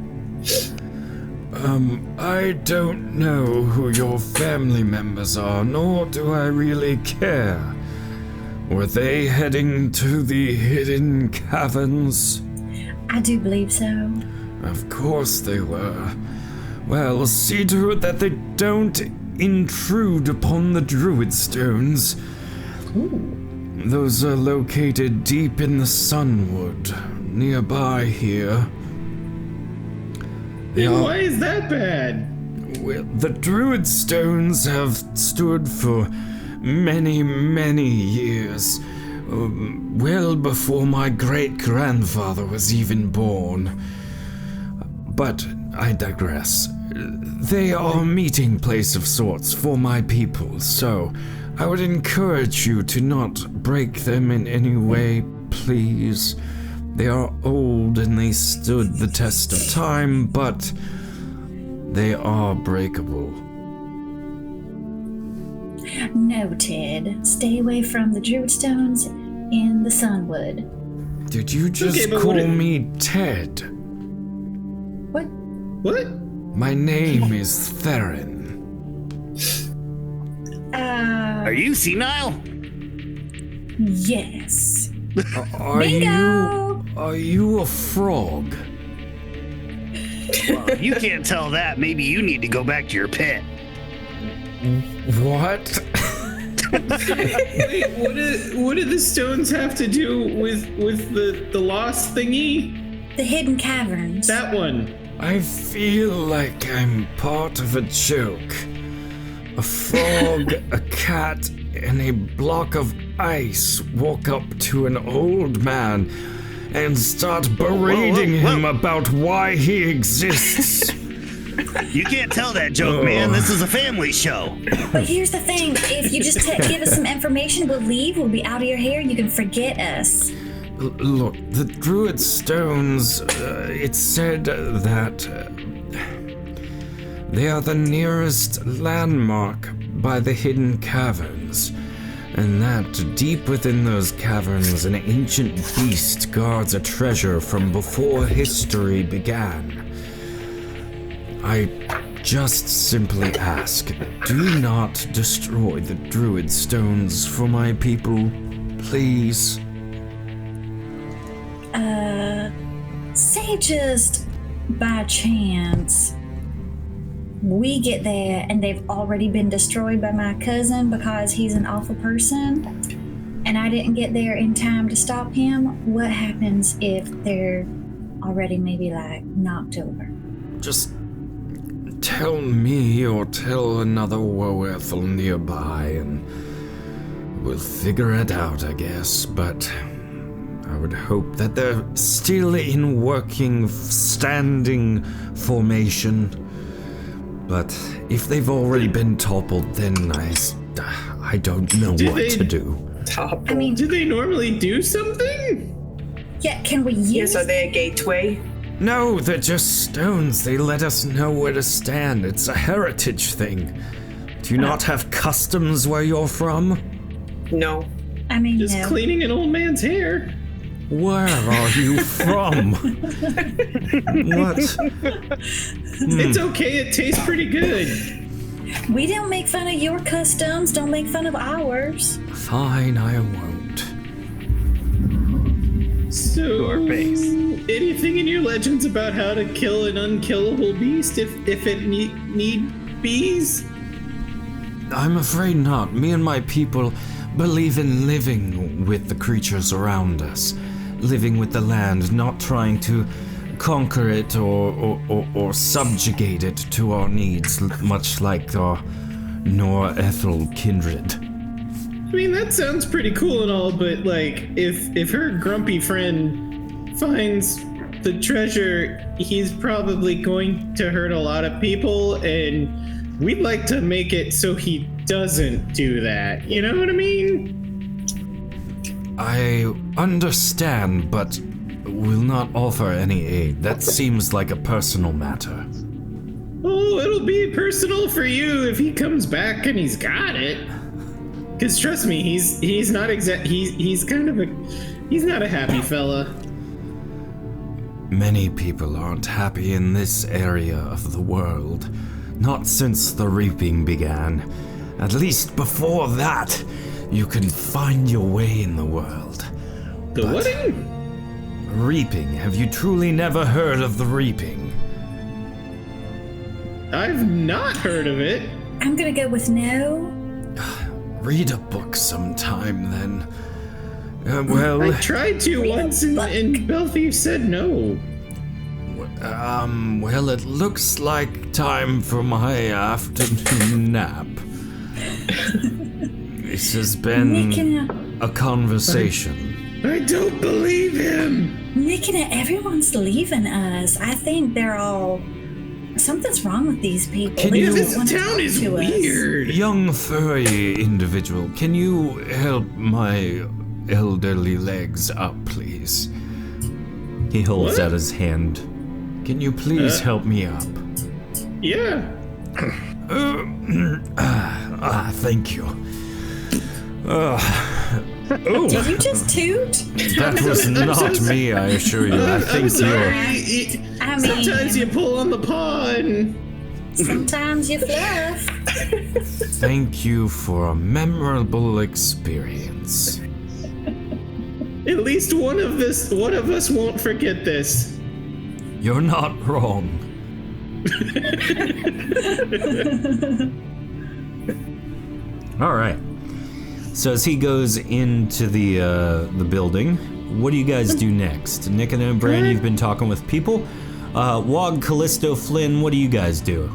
H: I don't know who your family members are, nor do I really care. Were they heading to the Hidden Caverns?
A: I do believe so.
H: Of course they were. Well, see to it that they don't intrude upon the Druid Stones. Those are located deep in the Sunwood, nearby here.
C: Why is that bad?
H: Well, the Druid Stones have stood for many, many years. Well before my great-grandfather was even born. But I digress. They are a meeting place of sorts for my people, so I would encourage you to not break them in any way, please. They are old and they stood the test of time, but they are breakable.
A: Noted. Stay away from the Druid Stones in the Sunwood.
H: Did you just
C: Okay, but
H: call
C: what if-
H: me Ted?
A: What?
C: What?
H: My name is Theron.
D: Are you senile?
A: Yes.
H: Are
A: Bingo!
H: you a frog?
D: Well, if you can't tell that, maybe you need to go back to your pit.
H: What?
C: Wait, what do the stones have to do with the lost thingy?
A: The Hidden Caverns.
C: That one.
H: I feel like I'm part of a joke. A frog, a cat, and a block of ice walk up to an old man and start berating him about why he exists.
D: You can't tell that joke, man. This is a family show.
A: But here's the thing. If you just give us some information, we'll leave. We'll be out of your hair. You can forget us.
H: Look, the Druid Stones, it's said that they are the nearest landmark by the Hidden Caverns, and that deep within those caverns an ancient beast guards a treasure from before history began. I just simply ask, do not destroy the Druid Stones for my people, please.
A: Say just by chance we get there and they've already been destroyed by my cousin because he's an awful person and I didn't get there in time to stop him. What happens if they're already maybe like knocked over?
H: Just tell me or tell another Woethel nearby, and we'll figure it out, I guess. But I would hope that they're still in working, standing formation. But if they've already been toppled, then I don't know what to do.
E: Toppled.
A: I mean,
C: Do they normally do something?
A: yeah, can we use
E: Yes, are they a gateway?
H: No, they're just stones. They let us know where to stand. It's a heritage thing. Do you not have customs where you're from?
E: No.
A: I mean,
C: Just
A: no.
C: cleaning an old man's hair.
H: Where are you from? What?
C: It's okay, it tastes pretty good.
A: We don't make fun of your customs. Don't make fun of ours.
H: Fine, I won't.
C: So, anything in your legends about how to kill an unkillable beast if it need bees?
H: I'm afraid not. Me and my people believe in living with the creatures around us. Living with the land, not trying to conquer it or subjugate it to our needs, much like our Nor-Ethel kindred.
C: I mean, that sounds pretty cool and all, but like, if her grumpy friend finds the treasure, he's probably going to hurt a lot of people, and we'd like to make it so he doesn't do that. You know what I mean?
H: I understand, but will not offer any aid. That seems like a personal matter.
C: Oh, it'll be personal for you if he comes back and he's got it. Cause trust me, he's not he's kind of he's not a happy fella.
H: Many people aren't happy in this area of the world. Not since the reaping began. At least before that, you can find your way in the world.
C: The
H: But
C: wedding?
H: reaping, have you truly never heard of the reaping?
C: I've not heard of it.
A: I'm gonna go with no.
H: Read a book sometime then. Well,
C: I tried to once and Belfief said no.
H: well, it looks like time for my afternoon nap. This has been a conversation.
C: I don't believe him.
A: Nikita, everyone's leaving us. I think they're all. Something's wrong with these people.
H: Can
A: They
H: you-
A: don't
C: This
A: wanna
C: town
A: talk
C: is
A: to us.
C: weird.
H: Young furry individual, can you help my elderly legs up, please?
B: He holds
C: What?
B: out his hand.
H: Can you please help me up?
C: Yeah.
H: Thank you.
A: Did you just toot?
H: That was not me, I assure you. I
C: I'm
H: think
C: sorry.
H: you're...
A: I mean,
C: Sometimes you pull on the paw and
A: sometimes you fluff.
H: Thank you for a memorable experience.
C: at least one of us won't forget this.
H: You're not wrong.
B: All right. So as he goes into the building, what do you guys do next? Nick and Bran, you've been talking with people. Wog, Callisto, Flynn, what do you guys do?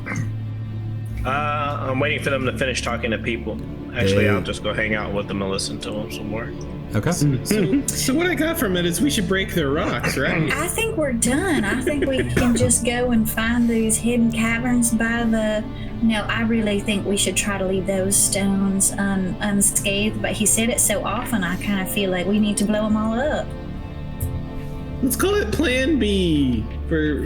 F: I'm waiting for them to finish talking to people. Actually, I'll just go hang out with them and listen to them some more.
B: Okay.
C: So what I got from it is we should break their rocks, right?
A: I think we're done. I think we can just go and find these hidden caverns by the. No, I really think we should try to leave those stones unscathed. But he said it so often, I kind of feel like we need to blow them all up.
C: Let's call it Plan B for.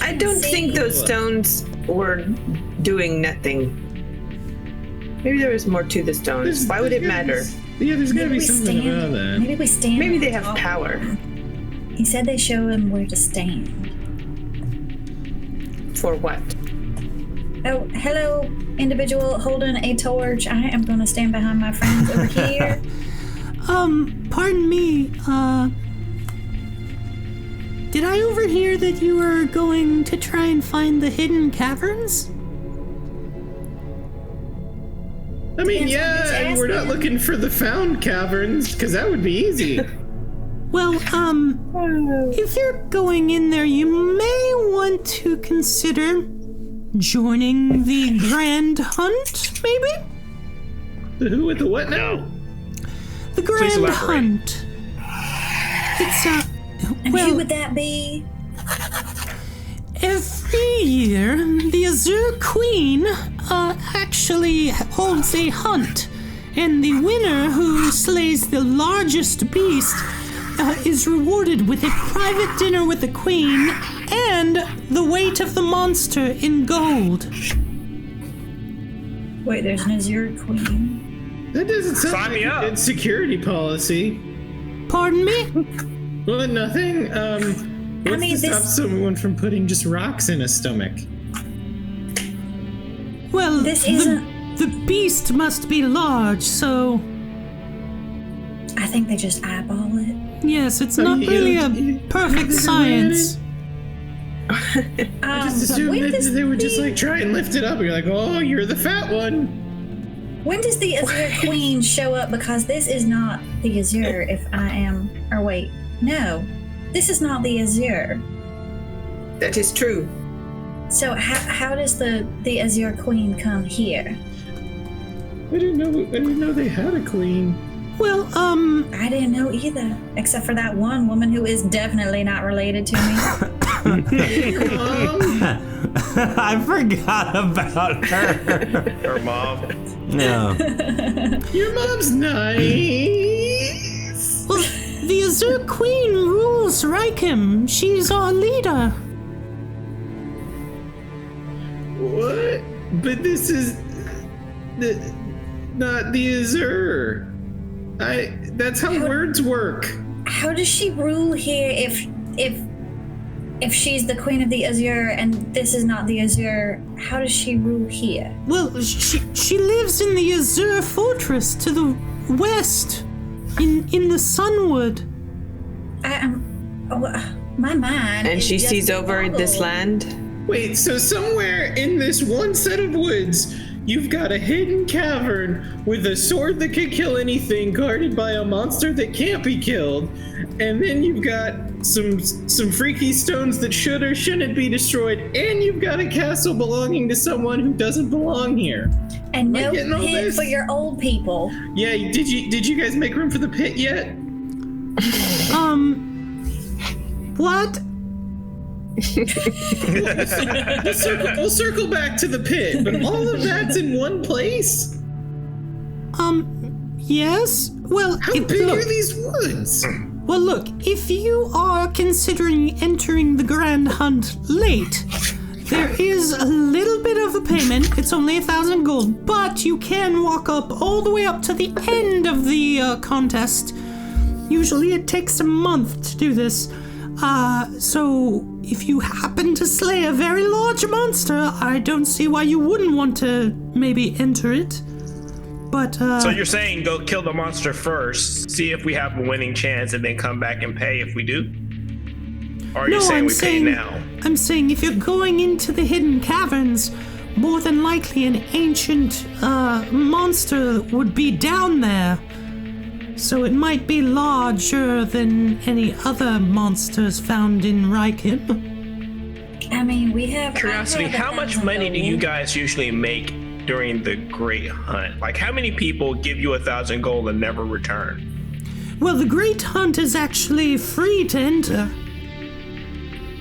E: I don't think those stones were doing nothing. Maybe there was more to the stones. Why would it matter?
C: There's gotta
A: Maybe
C: be
A: we
C: something
A: stand.
C: about that.
A: Maybe we stand.
E: Maybe
A: on
E: they have
A: top.
E: power.
A: He said they show him where to stand.
E: For what?
A: Oh, hello, individual holding a torch. I am going to stand behind my friends over here.
I: Pardon me, did I overhear that you were going to try and find the hidden caverns?
C: I mean,
A: Depends on who's
C: yeah, and we're not
A: asking.
C: looking for the found caverns, because that would be easy.
I: Well, if you're going in there, you may want to consider joining the grand hunt, maybe?
C: The who with the what now?
I: The grand hunt. It's
A: And who would that be?
I: every year the Azure Queen actually holds a hunt, and the winner who slays the largest beast is rewarded with a private dinner with the queen and the weight of the monster in gold.
A: Wait, there's an Azure Queen.
C: That doesn't sound
F: Sign
C: like
F: me
C: a
F: up.
C: good security policy.
I: Pardon me?
C: Well, nothing. What's
A: mean,
C: to stop
A: this-
C: someone from putting just rocks in a stomach?
I: Well,
A: This isn't-
I: the beast must be large, so
A: I think they just eyeball it.
I: yes, it's not
C: you-
I: really a
C: you-
I: perfect
C: you-
I: science.
C: I just assumed
A: when
C: that
A: does
C: they would just
A: the-
C: like try and lift it up. And you're like, oh, you're the fat one.
A: When does the Azure Queen show up? Because this is not the Azure. If I am, or wait, no, this is not the Azure.
E: That is true.
A: So how does the Azure Queen come here?
C: I didn't know they had a queen.
I: Well,
A: I didn't know either, except for that one woman who is definitely not related to me.
B: I forgot about her.
F: Her mom.
B: No.
C: Your mom's nice.
I: well, the Azure Queen rules Rykim. She's our leader.
C: What? But this is not the Azure. That's how words work.
A: How does she rule here if she's the Queen of the Azure and this is not the Azure? How does she rule here?
I: Well, she lives in the Azure Fortress to the west, in the Sunwood.
A: My mind.
E: And
A: is
E: she
A: just
E: sees over this
A: boggled.
E: land.
C: Wait, so somewhere in this one set of woods, you've got a hidden cavern with a sword that can kill anything, guarded by a monster that can't be killed, and then you've got some freaky stones that should or shouldn't be destroyed, and you've got a castle belonging to someone who doesn't belong here.
A: And
C: Am I
A: no
C: getting all
A: pit
C: this?
A: for your old people.
C: Yeah, did you guys make room for the pit yet?
I: What?
C: We'll circle back to the pit, but all of that's in one place?
I: Yes? Well,
C: How big
I: look,
C: are these woods?
I: well, look, if you are considering entering the Grand Hunt late, there is a little bit of a payment. It's only 1,000 gold, but you can walk up all the way up to the end of the contest. Usually it takes a month to do this. So if you happen to slay a very large monster, I don't see why you wouldn't want to maybe enter it. But,
F: So you're saying go kill the monster first, see if we have a winning chance, and then come back and pay if we do? Or are you saying we pay now?
I: I'm saying if you're going into the Hidden Caverns, more than likely an ancient monster would be down there. So it might be larger than any other monsters found in Rykim.
A: I mean, we have.
F: Curiosity,
A: I have
F: how much
A: 1,000
F: money do
A: gold.
F: you guys usually make during the Great Hunt? Like, how many people give you 1,000 gold and never return?
I: Well, the Great Hunt is actually free to enter.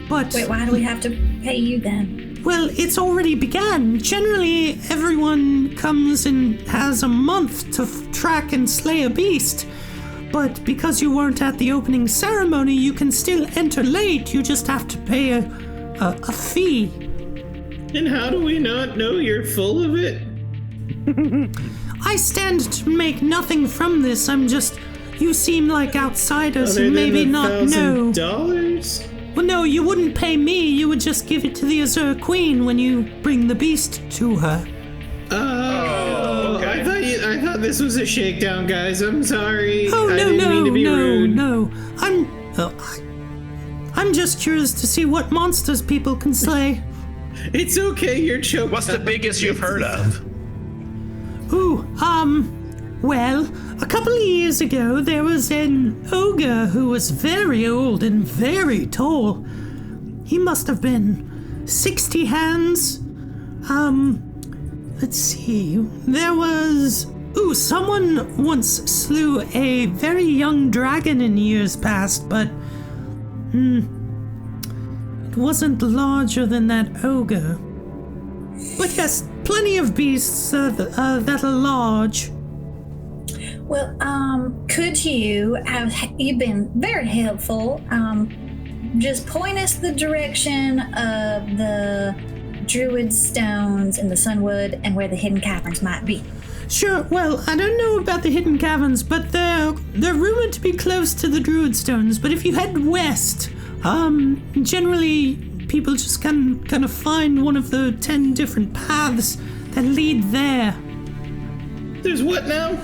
I: But,
A: Wait, why do we have to pay you then?
I: well, it's already began. Generally, everyone comes and has a month to track and slay a beast. But because you weren't at the opening ceremony, you can still enter late. You just have to pay a fee.
C: And how do we not know you're full of it?
I: I stand to make nothing from this. I'm just... You seem like outsiders who maybe not know.
C: $1,000?
I: Well, no, you wouldn't pay me. You would just give it to the Azure Queen when you bring the beast to her.
C: Oh,
F: okay.
C: I thought this was a shakedown, guys. I'm sorry.
I: Oh,
C: I
I: no,
C: didn't mean to be rude.
I: no. I'm just curious to see what monsters people can slay.
C: It's okay, you're choked.
F: What's the biggest you've heard of?
I: Ooh, well, a couple of years ago, there was an ogre who was very old and very tall. He must have been 60 hands, Let's see. There was... Ooh, someone once slew a very young dragon in years past, but... it wasn't larger than that ogre. But yes, plenty of beasts that are large.
A: Well, could you've been very helpful, just point us the direction of the Druid Stones and the Sunwood and where the Hidden Caverns might be.
I: Sure, well, I don't know about the Hidden Caverns, but they're rumored to be close to the Druid Stones, but if you head west, generally people just kind of find one of the 10 different paths that lead there.
C: There's what now?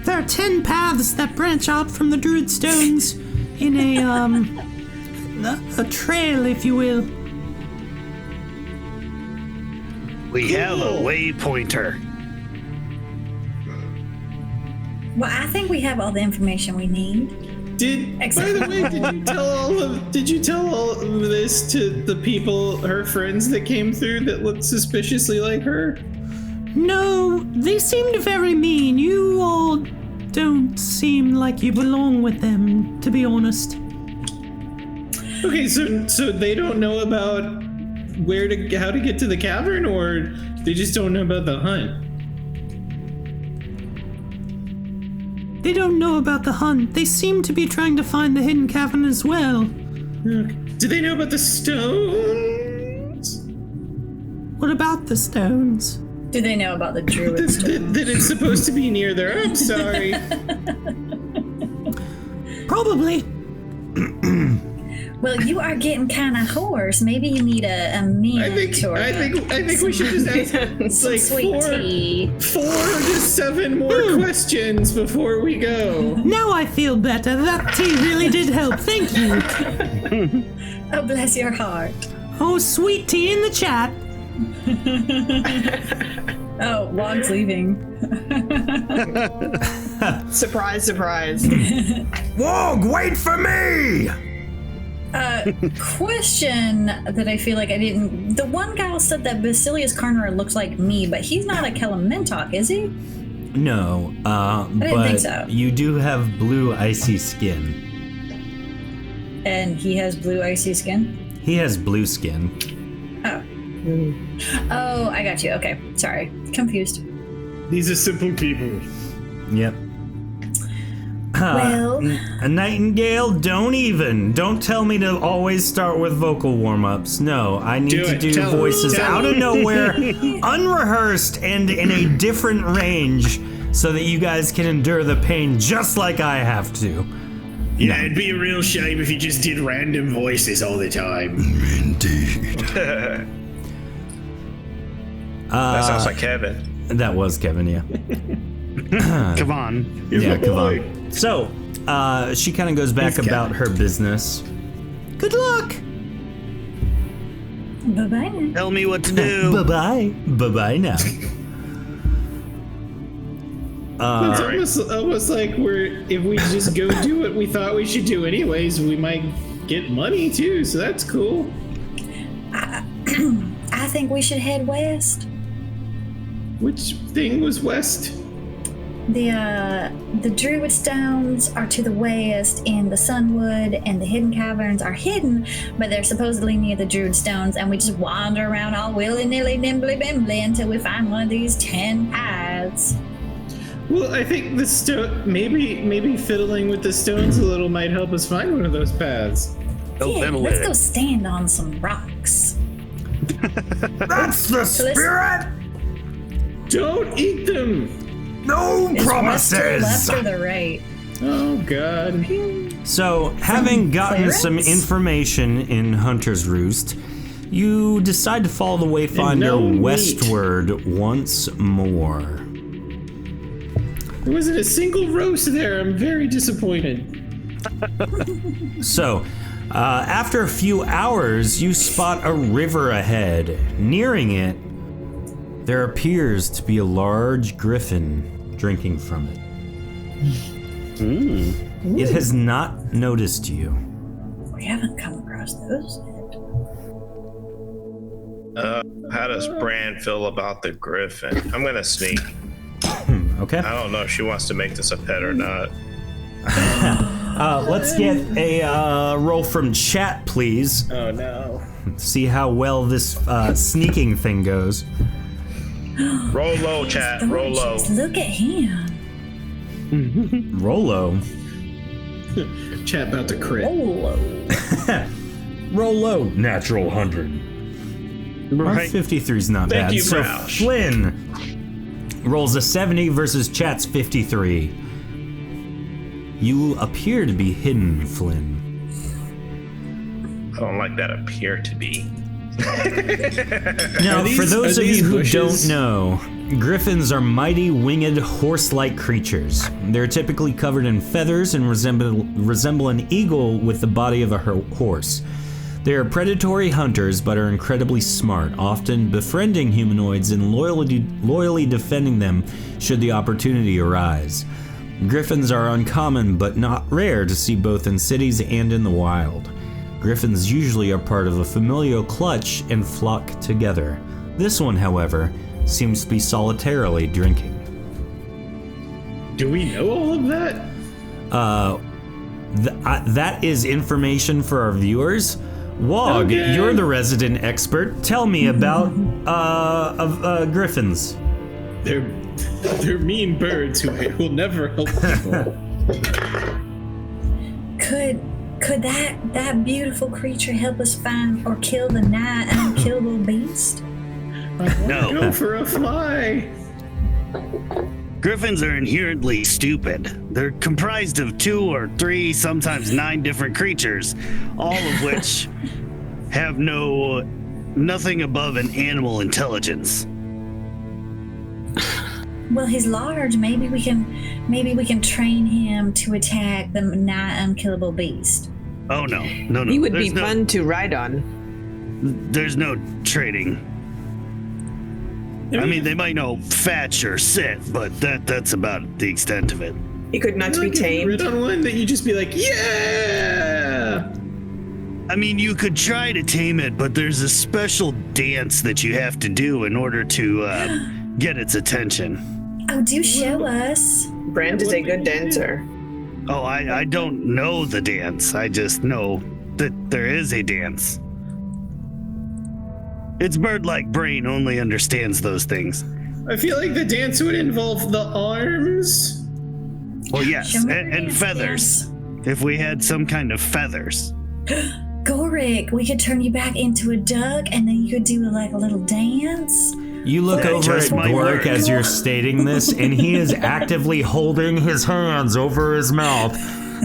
I: There are 10 paths that branch out from the Druid Stones in a trail, if you will.
D: We have a waypointer.
A: Well, I think we have all the information we need.
C: By the way, did you tell all of this to the people, her friends that came through that looked suspiciously like her?
I: No, they seemed very mean. You all don't seem like you belong with them, to be honest.
C: Okay, so they don't know about how to get to the cavern, or they just don't know about the hunt?
I: They don't know about the hunt. They seem to be trying to find the hidden cavern as well.
C: Do they know about the stones?
I: What about the stones?
A: Do they know about the Druid Stones?
C: That it's supposed to be near there. I'm sorry.
I: Probably.
A: Well, you are getting kind of hoarse. Maybe you need a mentor.
C: I think we should just ask like
A: sweet tea.
C: 4 to 7 more questions before we go.
I: Now I feel better. That tea really did help. Thank you.
A: Oh, bless your heart.
I: Oh, sweet tea in the chat.
A: Oh, Wog's leaving.
E: Surprise, surprise.
B: Wog, wait for me!
A: Question that I feel like I didn't... The one gal said that Basileus Karnrar looks like me, but he's not a Kelamentok, is he?
B: No,
A: I didn't think so.
B: You do have blue icy skin.
A: And he has blue icy skin?
B: He has blue skin.
A: Oh. Oh, I got you. Okay, sorry. Confused.
C: These are simple people.
B: Yep.
A: Well...
B: A nightingale, don't tell me to always start with vocal warm-ups. No, I need to do voices out of nowhere, unrehearsed, and in a different range, so that you guys can endure the pain just like I have to.
C: Yeah, it'd be a real shame if you just did random voices all the time.
H: Indeed.
F: That sounds like Kevin.
B: That was Kevin, yeah.
D: Come on.
B: Yeah, come on. So, she kind of goes back about her business.
I: Good luck.
A: Bye-bye now.
D: Tell me what to do.
B: Bye-bye. Bye-bye now.
C: It's almost like if we just go do what we thought we should do anyways, we might get money too, so that's cool.
A: I think we should head west.
C: Which thing was west?
A: The Druid Stones are to the west, and the Sunwood and the Hidden Caverns are hidden, but they're supposedly near the Druid Stones, and we just wander around all willy-nilly, nimbly-bimbly until we find one of these 10 paths.
C: Well, I think the maybe fiddling with the stones a little might help us find one of those paths.
A: Yeah, let's go stand on some rocks.
B: That's the spirit!
C: Don't eat them!
B: No promises!
A: Left or the right?
C: Oh, God.
B: So, having gotten
A: clearance?
B: some information in Hunter's Roost, you decide to follow the Wayfinder westward once more.
C: There wasn't a single roast there. I'm very disappointed.
B: So, after a few hours, you spot a river ahead. Nearing it, there appears to be a large griffin drinking from it. It has not noticed you.
A: We haven't come across those yet.
F: How does Bran feel about the griffin? I'm gonna sneak.
B: Okay.
F: I don't know if she wants to make this a pet or not.
B: Let's get a roll from chat, please.
C: Oh no.
B: See how well this sneaking thing goes.
F: Roll low, chat. Roll low.
A: Look at him.
B: Roll low.
C: Chat about to crit.
B: Roll low. Natural 100. Our 53's not bad.
F: Thank you,
B: so
F: Roush.
B: Flynn rolls a 70 versus chat's 53. You appear to be hidden, Flynn.
F: I don't like that appear to be.
B: Now, for those of you who
C: bushes?
B: don't know, griffins are mighty winged horse-like creatures. They're typically covered in feathers and resemble an eagle with the body of a horse. They are predatory hunters but are incredibly smart, often befriending humanoids and loyally defending them should the opportunity arise. Griffins are uncommon but not rare to see both in cities and in the wild. Griffins usually are part of a familial clutch and flock together. This one, however, seems to be solitarily drinking.
C: Do we know all of that?
B: That is information for our viewers. Wog,
C: Okay.
B: you're the resident expert. Tell me about griffins.
C: They're mean birds who will never help people.
A: Could that beautiful creature help us find or kill the nigh unkillable beast?
D: No.
C: Go for a fly.
D: Griffins are inherently stupid. They're comprised of 2 or 3, sometimes 9 different creatures, all of which have nothing above an animal intelligence.
A: Well, he's large. Maybe we can train him to attack the nigh unkillable beast.
D: Oh no.
E: He would be fun to ride on.
D: There's no trading. I mean, they might know fetch or sit, but that's about the extent of it.
E: He could not be
C: Like if you
E: tamed.
C: rid on one that you just be like, yeah.
D: I mean, you could try to tame it, but there's a special dance that you have to do in order to get its attention.
A: Oh, do show us.
E: Brand is a good dancer.
D: Oh, I don't know the dance. I just know that there is a dance. Its bird-like brain only understands those things.
C: I feel like the dance would involve the arms.
D: Well, yes,
A: Show me your
D: and
A: dance,
D: feathers. If we had some kind of feathers.
A: Gorik, we could turn you back into a duck and then you could do like a little dance.
B: You look
D: That
B: over at
D: just might
B: Gorik
D: work.
B: as you're stating this, and he is actively holding his hands over his mouth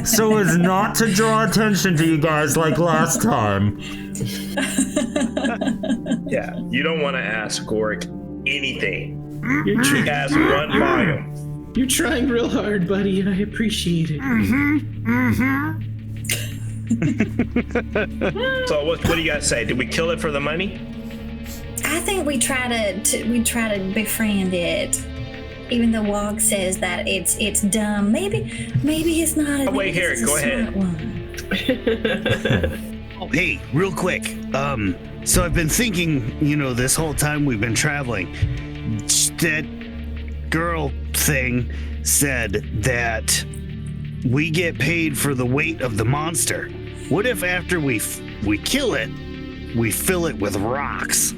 B: so as not to draw attention to you guys like last time.
F: Yeah, you don't want to ask Gorik anything.
C: You're,
F: He
C: tr-
F: has one volume.
C: you're trying real hard, buddy, and I appreciate it.
F: So what do you guys say? Did we kill it for the money?
A: I think we try to befriend it. Even though Wog says that it's dumb. Maybe it's not.
F: Oh, wait,
A: maybe
F: here,
A: this is
F: go
A: a
F: ahead.
A: smart one.
D: Oh, hey, real quick. So I've been thinking, this whole time we've been traveling, that girl thing said that we get paid for the weight of the monster. What if after we kill it, we fill it with rocks?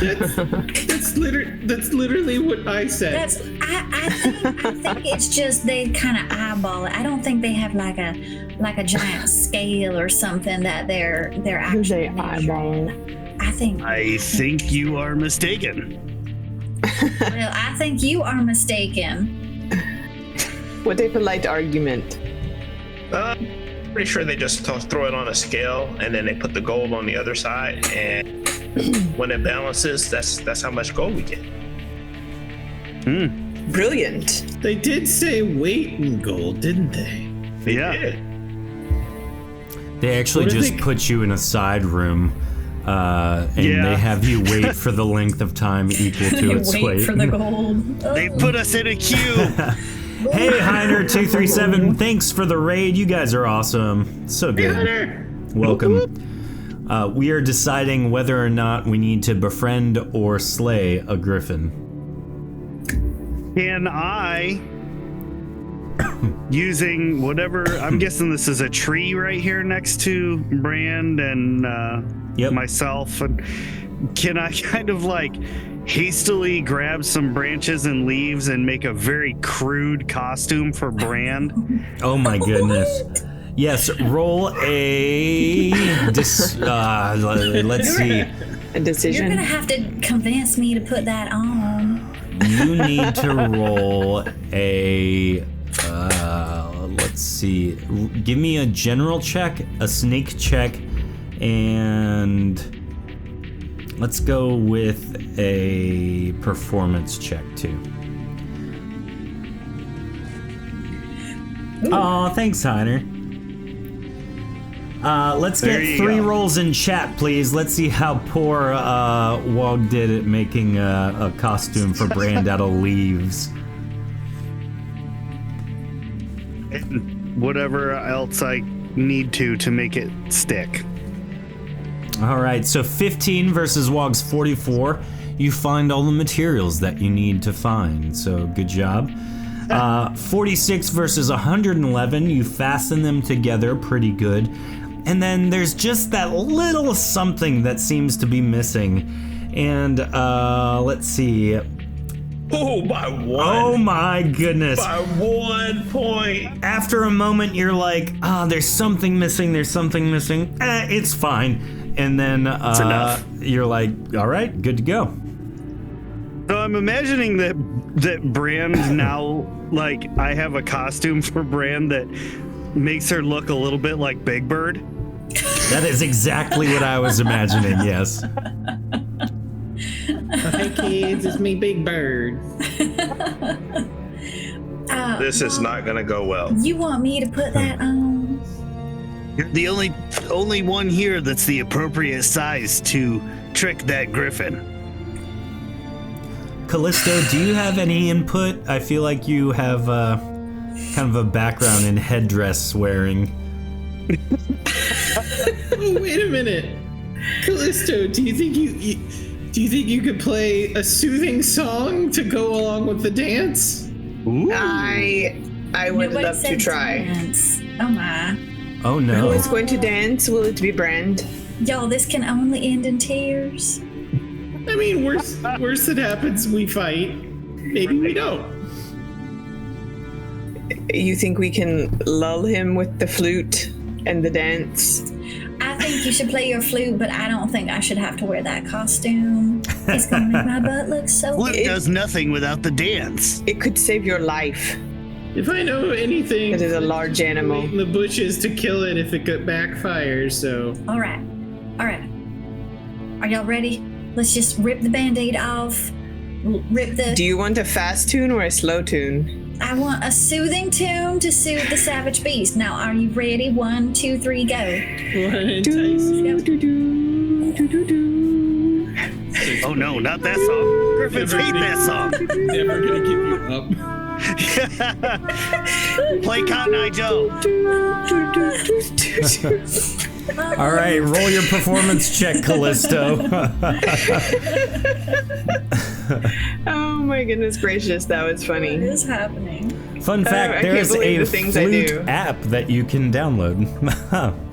C: That's literally what I said.
A: I think it's just they kind of eyeball it. I don't think they have like a giant scale or something that they're actually measuring. I
D: think you are mistaken.
A: Well, I think you are mistaken.
E: What a polite argument.
F: Pretty sure they just throw it on a scale and then they put the gold on the other side, and when it balances, that's how much gold we get.
E: Brilliant.
C: They did say weight in gold, didn't they?
D: Yeah.
B: They actually
C: What if
B: just
C: they-
B: put you in a side room, and they have you wait for the length of time equal to its
A: Wait
B: weight.
A: for the gold.
D: They put us in a queue.
B: Hey, Heiner237, thanks for the raid. You guys are awesome. So good. Welcome. We are deciding whether or not we need to befriend or slay a griffin.
G: Can I, using whatever, I'm guessing this is a tree right here next to Brand and myself, and can I kind of like hastily grab some branches and leaves and make a very crude costume for Brand?
B: Oh my goodness. Yes, roll a let's see.
E: A decision.
A: You're gonna have to convince me to put that on.
B: You need to roll a let's see. Give me a general check, a sneak check, and let's go with a performance check too. Oh, thanks, Heiner. Let's get 3 rolls in chat, please. Let's see how poor Wog did at making a costume for Brand out of leaves.
G: And whatever else I need to make it stick.
B: All right, so 15 versus Wog's 44. You find all the materials that you need to find, so good job. 46 versus 111. You fasten them together pretty good. And then there's just that little something that seems to be missing. And let's see.
F: Oh, by 1.
B: Oh my goodness.
F: By 1 point.
B: After a moment, you're like, there's something missing. There's something missing. It's fine. And then you're like, all right, good to go.
G: So I'm imagining that Brand now, like, I have a costume for Brand that makes her look a little bit like Big Bird.
B: That is exactly what I was imagining, yes.
C: Hey kids, it's me, Big Bird.
F: This is not gonna go well.
A: You want me to put that on?
D: You're the only one here that's the appropriate size to trick that griffin.
B: Callisto, do you have any input? I feel like you have kind of a background in headdress wearing.
C: Oh, wait a minute, Callisto. Do you think you could play a soothing song to go along with the dance?
E: Ooh. I would
A: Nobody
E: love to
A: said
E: try.
A: dance. Oh my.
B: Oh
E: Who
B: no.
E: is going to dance? Will it be Brand?
A: Y'all, this can only end in tears.
C: I mean, worst that happens, we fight. Maybe we don't.
E: You think we can lull him with the flute and the dance?
A: I think you should play your flute, but I don't think I should have to wear that costume. It's gonna make my butt look so
D: Flute
A: big.
D: does nothing without the dance.
E: It could save your life.
C: If I know anything,
E: It is a large animal.
C: wait in the bushes to kill it if it backfires. So
A: All right. Are y'all ready? Let's just rip the band-aid off. Rip the...
E: Do you want a fast tune or a slow tune?
A: I want a soothing tune to soothe the savage beast. Now, are you ready? 1, 2, 3, go.
D: Oh no, not that song. Griffins hate that song.
C: Never gonna give you up.
D: Play Cotton Eye Joe.
B: All right, roll your performance check, Callisto.
E: Oh my goodness gracious, that was
A: What
E: funny.
A: is happening?
B: Fun fact,
E: I
B: there's
E: can't believe
B: a
E: the things I
B: flute
E: do.
B: app that you can download.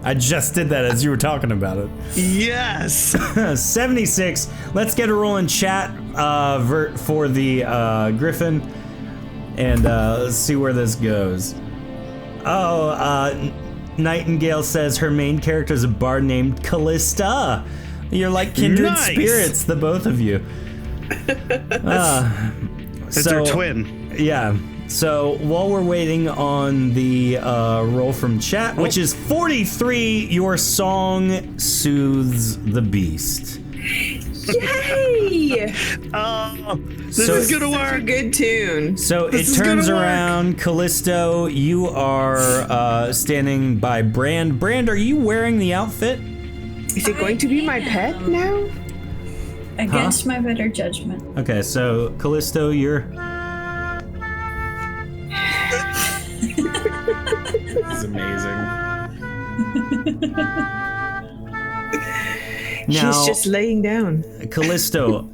B: I just did that as you were talking about it.
D: Yes.
B: 76. Let's get a roll in chat for the Griffin, and let's see where this goes. Nightingale says her main character is a bard named Callista. You're like kindred
G: Nice.
B: spirits, the both of you.
G: It's her twin.
B: Yeah. So while we're waiting on the roll from chat, which is 43, your song soothes the beast.
E: Yay!
D: This is gonna
E: Such a
D: work.
E: good tune.
B: So
D: This
B: it
D: is
B: turns
D: gonna work.
B: around, Callisto, you are standing by Brand. Brand, are you wearing the outfit?
E: Is it going to be my pet now?
A: Against my better judgment.
B: Okay, so Callisto, you're...
C: This is amazing.
B: Now,
E: He's just laying down.
B: Callisto,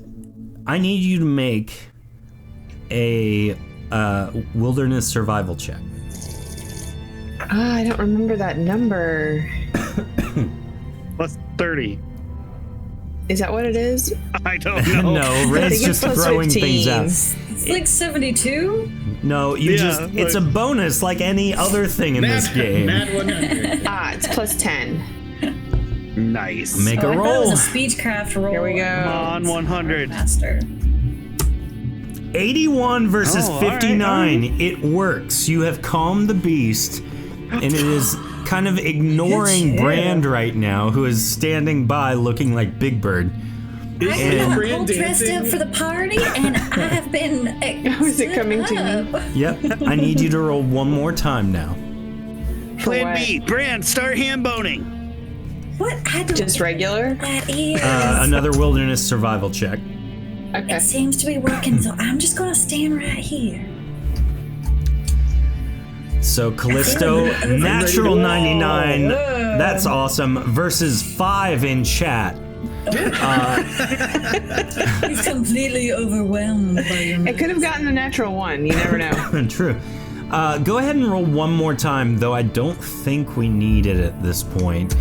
B: I need you to make a wilderness survival check.
E: I don't remember that number.
G: Plus 30.
E: Is that what it is?
G: I don't know.
B: No, Ray's
E: think it's
B: just
E: plus
B: throwing
E: 15.
B: things out.
A: It's like 72.
B: No, it's a bonus like any other thing in this game.
C: Mad 100.
E: It's plus 10.
G: Nice.
B: Make a
A: That
B: roll.
A: was a speechcraft roll.
E: Here we go.
G: Come on, 100.
A: Master.
B: 81 versus
G: Oh, all right,
B: 59.
G: all right.
B: It works. You have calmed the beast, and it is kind of ignoring Brand right now, who is standing by looking like Big Bird.
A: I am
C: Brand
A: all dressed
C: dancing?
A: up for the party, and I have been.
E: How is it coming to me?
B: Yep. I need you to roll one more time now.
G: Plan B. Brand, start hand boning.
A: What? I don't.
E: Just regular?
A: That is.
B: Another wilderness survival check.
E: Okay.
A: It seems to be working, so I'm just gonna stand right here.
B: So Callisto, natural 99. That's awesome. Versus 5 in chat.
A: He's completely overwhelmed by your.
E: It could have gotten a natural 1. You never know.
B: True. Go ahead and roll one more time, though I don't think we need it at this point.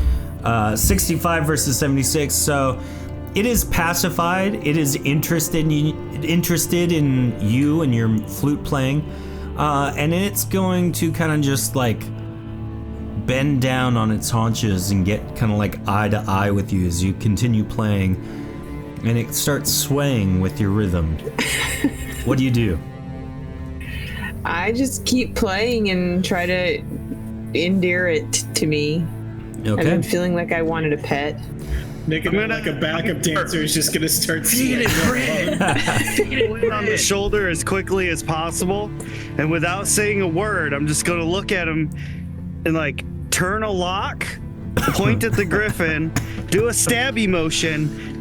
B: 65 versus 76. So it is pacified. It is interested in you and your flute playing. And it's going to kind of just like bend down on its haunches and get kind of like eye to eye with you as you continue playing. And it starts swaying with your rhythm. What do you do?
E: I just keep playing and try to endear it to me.
B: Okay.
E: I've been feeling like I wanted a pet.
C: Making it like a backup dancer is just gonna start singing.
G: On the shoulder as quickly as possible, and without saying a word, I'm just gonna look at him and like turn a lock, point at the griffin, do a stabby motion.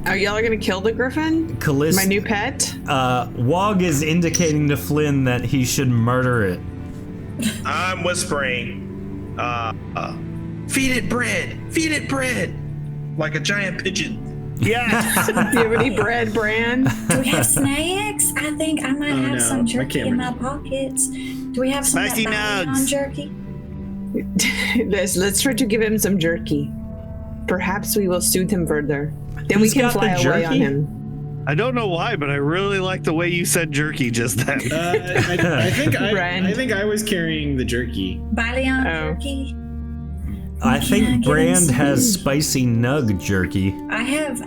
E: Are y'all gonna kill the griffin?
B: Callisto,
E: My new pet?
B: Wog is indicating to Flynn that he should murder it.
F: I'm whispering, feed it bread, like a giant pigeon.
G: Yeah.
E: Do you have any bread, Bran?
A: Do we have snacks? I think I might have
C: no,
A: some
C: my
A: jerky in
C: camera.
A: my pockets. Do we have some
G: Spicy
A: of that
G: nugs.
A: Basileus jerky?
E: Let's try to give him some jerky. Perhaps we will soothe him further. Then we
B: Who's
E: can
B: got the
E: fly away on
B: jerky?
E: him.
G: I don't know why, but I really like the way you said jerky just then.
C: I think
E: Brand.
C: I think I was carrying the jerky.
A: Basileus
E: Oh.
A: jerky?
B: I
A: Can
B: think
A: I get
B: Brand
A: some?
B: has spicy nug jerky.
A: I have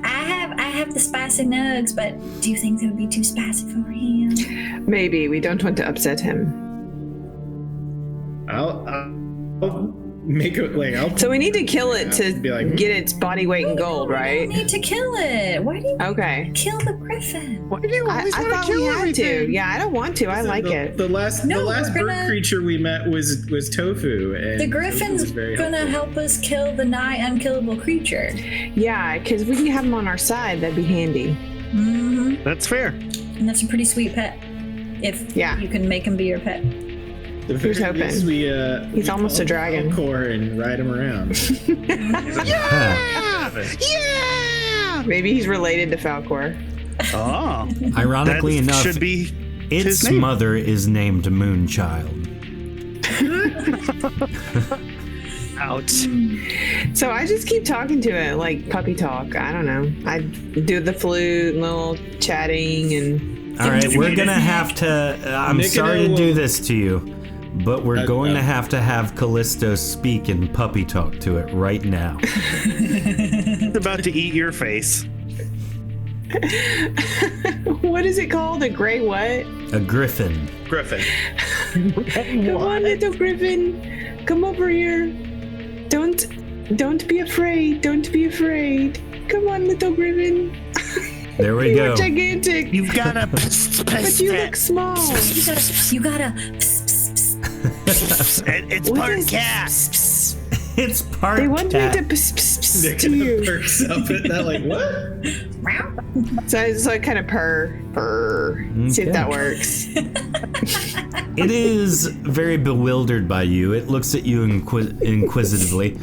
A: the spicy nugs, but do you think that would be too spicy for him?
E: Maybe. We don't want to upset him.
C: I'll make it like I'll.
E: So we need to kill it to
C: Be like,
E: get its body weight in gold,
A: We
E: right?
A: need to kill it. Why do you
E: Okay.
A: kill the griffin?
G: Why do you
E: I thought we had to. Yeah, I don't want to. I like it.
C: The last
A: No,
C: bird
A: we're gonna-
C: creature we met was Tofu, and
A: The
C: Tofu
A: griffin's
C: was very
A: gonna
C: helpful.
A: help us kill the nigh unkillable creature.
E: Yeah, because we can have him on our side. That'd be handy.
A: Mm-hmm.
G: That's fair.
A: And that's a pretty sweet pet. If
E: Yeah.
A: you can make him be your pet.
C: The
E: Who's
C: very
E: hoping?
C: least we,
E: He's almost a dragon.
C: Core and ride him around.
E: Maybe he's related to Falcor.
G: Oh.
B: Ironically
G: That
B: enough,
G: should be
B: its
G: his name.
B: mother is named Moonchild.
G: Ouch.
E: So I just keep talking to it like puppy talk. I don't know. I do the flute and little chatting and
B: All right, we're gonna have to. I'm
C: Nick and
B: sorry
C: I
B: to do
C: will-
B: this to you, but we're going to have Callisto speak in puppy talk to it right now.
G: It's about to eat your face.
E: what is it called? A gray what?
B: A griffin.
F: Griffin.
E: Come on, little griffin. Come over here. Don't be afraid. Don't be afraid. Come on, little griffin.
B: There we
E: You
B: go.
E: are gigantic,
G: You've got a
E: but you look small.
A: You gotta.
G: It's
E: What
G: part
E: is-
G: cat.
B: It's part
E: They want
B: cat.
E: me to pss
C: Nick
E: to you.
C: perks up at that, like what?
E: So I kind of purr. See if
B: Okay.
E: that works.
B: It is very bewildered by you. It looks at you inquisitively.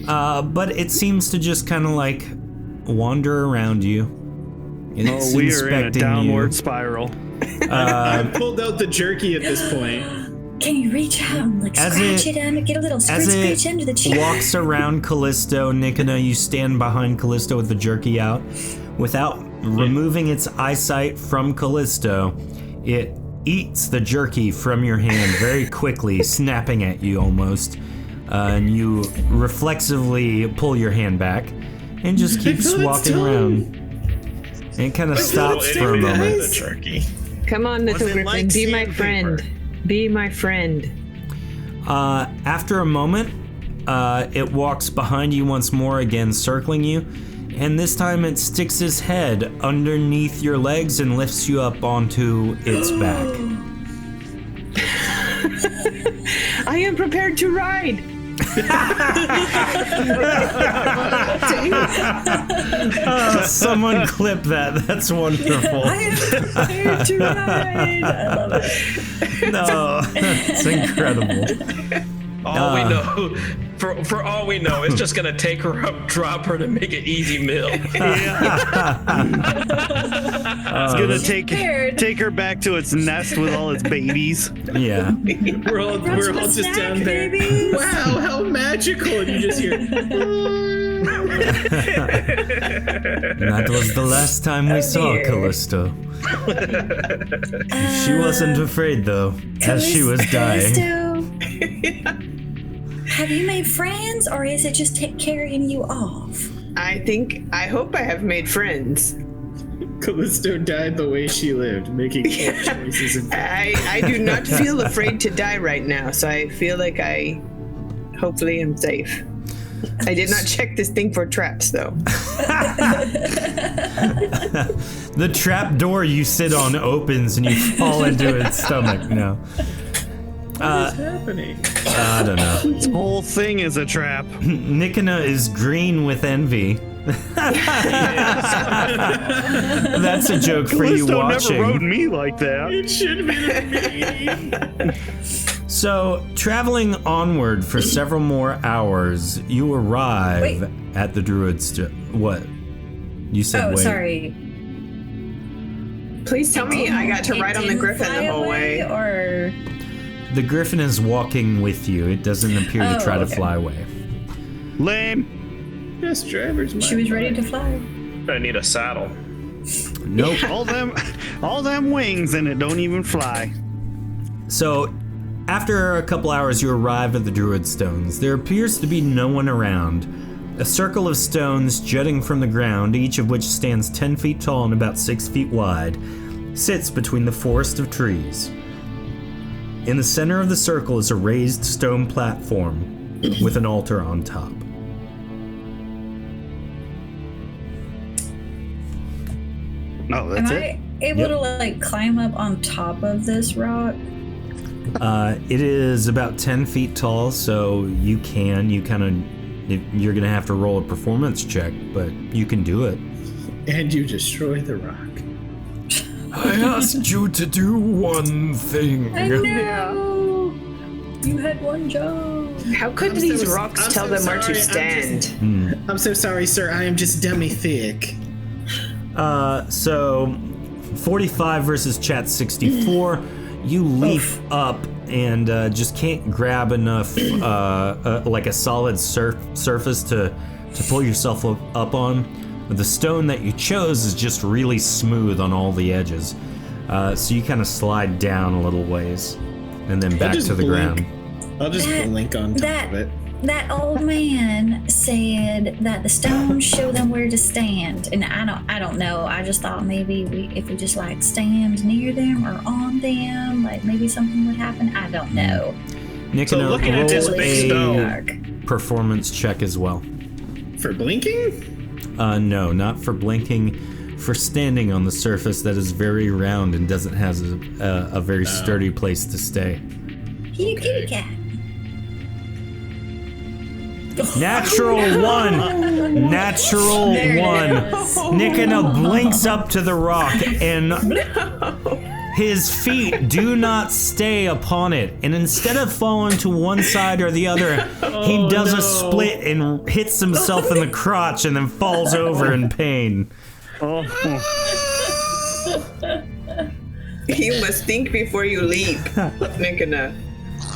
B: But it seems to just kind of like wander around you. It's
G: we are in a
B: inspecting
G: downward
B: you.
G: spiral.
C: I pulled out the jerky at this point.
A: Can you reach out and like scratch it under, get a little scratch under the chin?
B: Walks around Callisto, Nikona, you stand behind Callisto with the jerky out. Without removing its eyesight from Callisto, it eats the jerky from your hand very quickly, snapping at you almost. And you reflexively pull your hand back and just keeps walking around. And it kind of stops for a moment.
F: The jerky.
E: Come on, little griffin,
D: like
E: be my
D: sandpaper?
E: friend. Be my friend.
B: After a moment, it walks behind you once more, again circling you, and this time it sticks its head underneath your legs and lifts you up onto its back.
E: I am prepared to ride.
B: Someone clip that. That's wonderful.
A: I am prepared to ride. I love it.
B: No, it's incredible.
F: All we know, for all we know, it's just gonna take her up, drop her to make an easy meal.
G: It's gonna take her back to its nest with all its babies.
B: Yeah.
C: We're all just down there.
A: Babies.
C: Wow, how magical! And you just hear.
B: That was the last time we saw
A: dear.
B: Callisto. She wasn't afraid though, as she was dying.
A: Callisto, have you made friends, or is it just carrying you off?
E: I hope I have made friends.
C: Callisto died the way she lived, making poor choices.
E: I do not feel afraid to die right now, so I feel like I hopefully am safe. I did not check this thing for traps, though.
B: The trap door you sit on opens and you fall into its stomach. No.
C: What's happening?
B: I don't know.
G: This whole thing is a trap.
B: Nikona is green with envy. That's a joke for you
G: Callisto
B: watching.
G: never rode me like that.
C: It should be the
B: So, traveling onward for several more hours, you arrive at the Druid Stones. What? You said wait.
A: Sorry.
E: Please tell me I got to ride on the griffin the whole way.
A: Or
B: The griffin is walking with you. It doesn't appear to try to fly away.
G: Lame.
C: best driver's mind.
A: she was ready to fly.
F: I need a saddle.
B: Nope.
G: All them wings and it don't even fly.
B: So, after a couple hours, you arrive at the Druid Stones. There appears to be no one around. A circle of stones jutting from the ground, each of which stands 10 feet tall and about 6 feet wide, sits between the forest of trees. In the center of the circle is a raised stone platform with an altar on top.
G: No, that's
A: Am
G: it.
A: I able to like climb up on top of this rock?
B: It is about 10 feet tall, so you're gonna have to roll a performance check, but you can do it.
C: And you destroy the rock.
H: I asked you to do one thing.
A: I know. You had one job.
E: How could these rocks tell them where to stand?
C: I'm so sorry, sir. I am just dummy thick.
B: So 45 versus chat 64. You leap up and just can't grab enough, like a solid surface to pull yourself up on. The stone that you chose is just really smooth on all the edges. So you kind of slide down a little ways and then back to the ground.
C: I'll just blink on top of it.
A: That old man said that the stones show them where to stand, and I don't know. I just thought maybe if we just like stand near them or on them, like maybe something would happen. I don't know.
B: Nick,
F: So looking at this big stone,
B: performance check as well.
C: For blinking?
B: No, not for blinking. For standing on the surface that is very round and doesn't have a very sturdy place to stay.
A: Kitty cat.
B: Natural one. Natural one. Nikona blinks up to the rock and his feet do not stay upon it, and instead of falling to one side or the other, he does a split and hits himself in the crotch and then falls over in pain.
E: You must think before you leap, Nikona.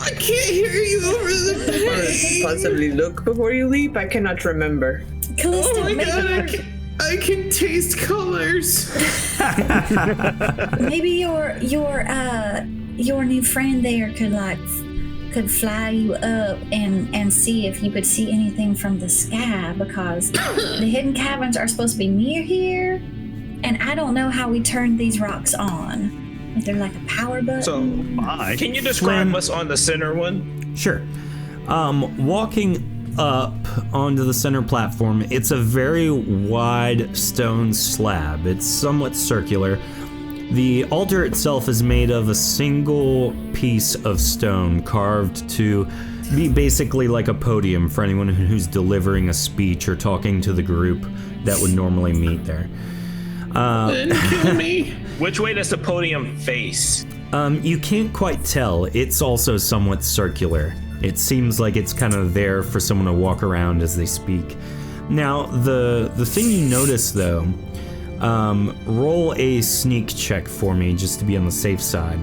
C: I can't hear you over the
E: Or possibly look before you leap. I cannot remember.
A: Callisto,
C: Oh my god, I can taste colors.
A: maybe your new friend there could fly you up and see if you could see anything from the sky, because the Hidden Caverns are supposed to be near here, and I don't know how we turn these rocks on. Is there like a power button?
F: So, can you describe what's on the center one?
B: Sure. Walking up onto the center platform, it's a very wide stone slab. It's somewhat circular. The altar itself is made of a single piece of stone carved to be basically like a podium for anyone who's delivering a speech or talking to the group that would normally meet there.
C: Then kill me.
F: Which way does the podium face?
B: You can't quite tell. It's also somewhat circular. It seems like it's kind of there for someone to walk around as they speak. Now, the thing you notice, though, roll a sneak check for me just to be on the safe side.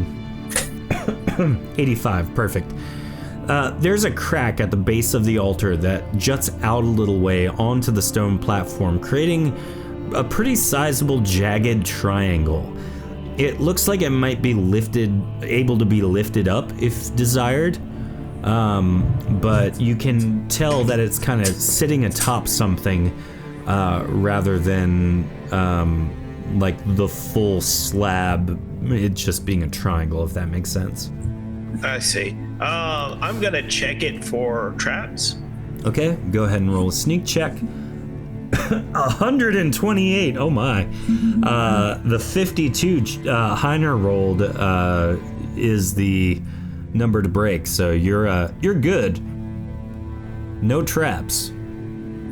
B: 85, perfect. There's a crack at the base of the altar that juts out a little way onto the stone platform, creating a pretty sizable jagged triangle. It looks like it might be able to be lifted up if desired. But you can tell that it's kind of sitting atop something rather than like the full slab, it just being a triangle, if that makes sense.
F: I see. I'm gonna check it for traps.
B: Okay, go ahead and roll a sneak check. 128, oh my. The 52 Heiner rolled is the number to break, so you're good. No traps.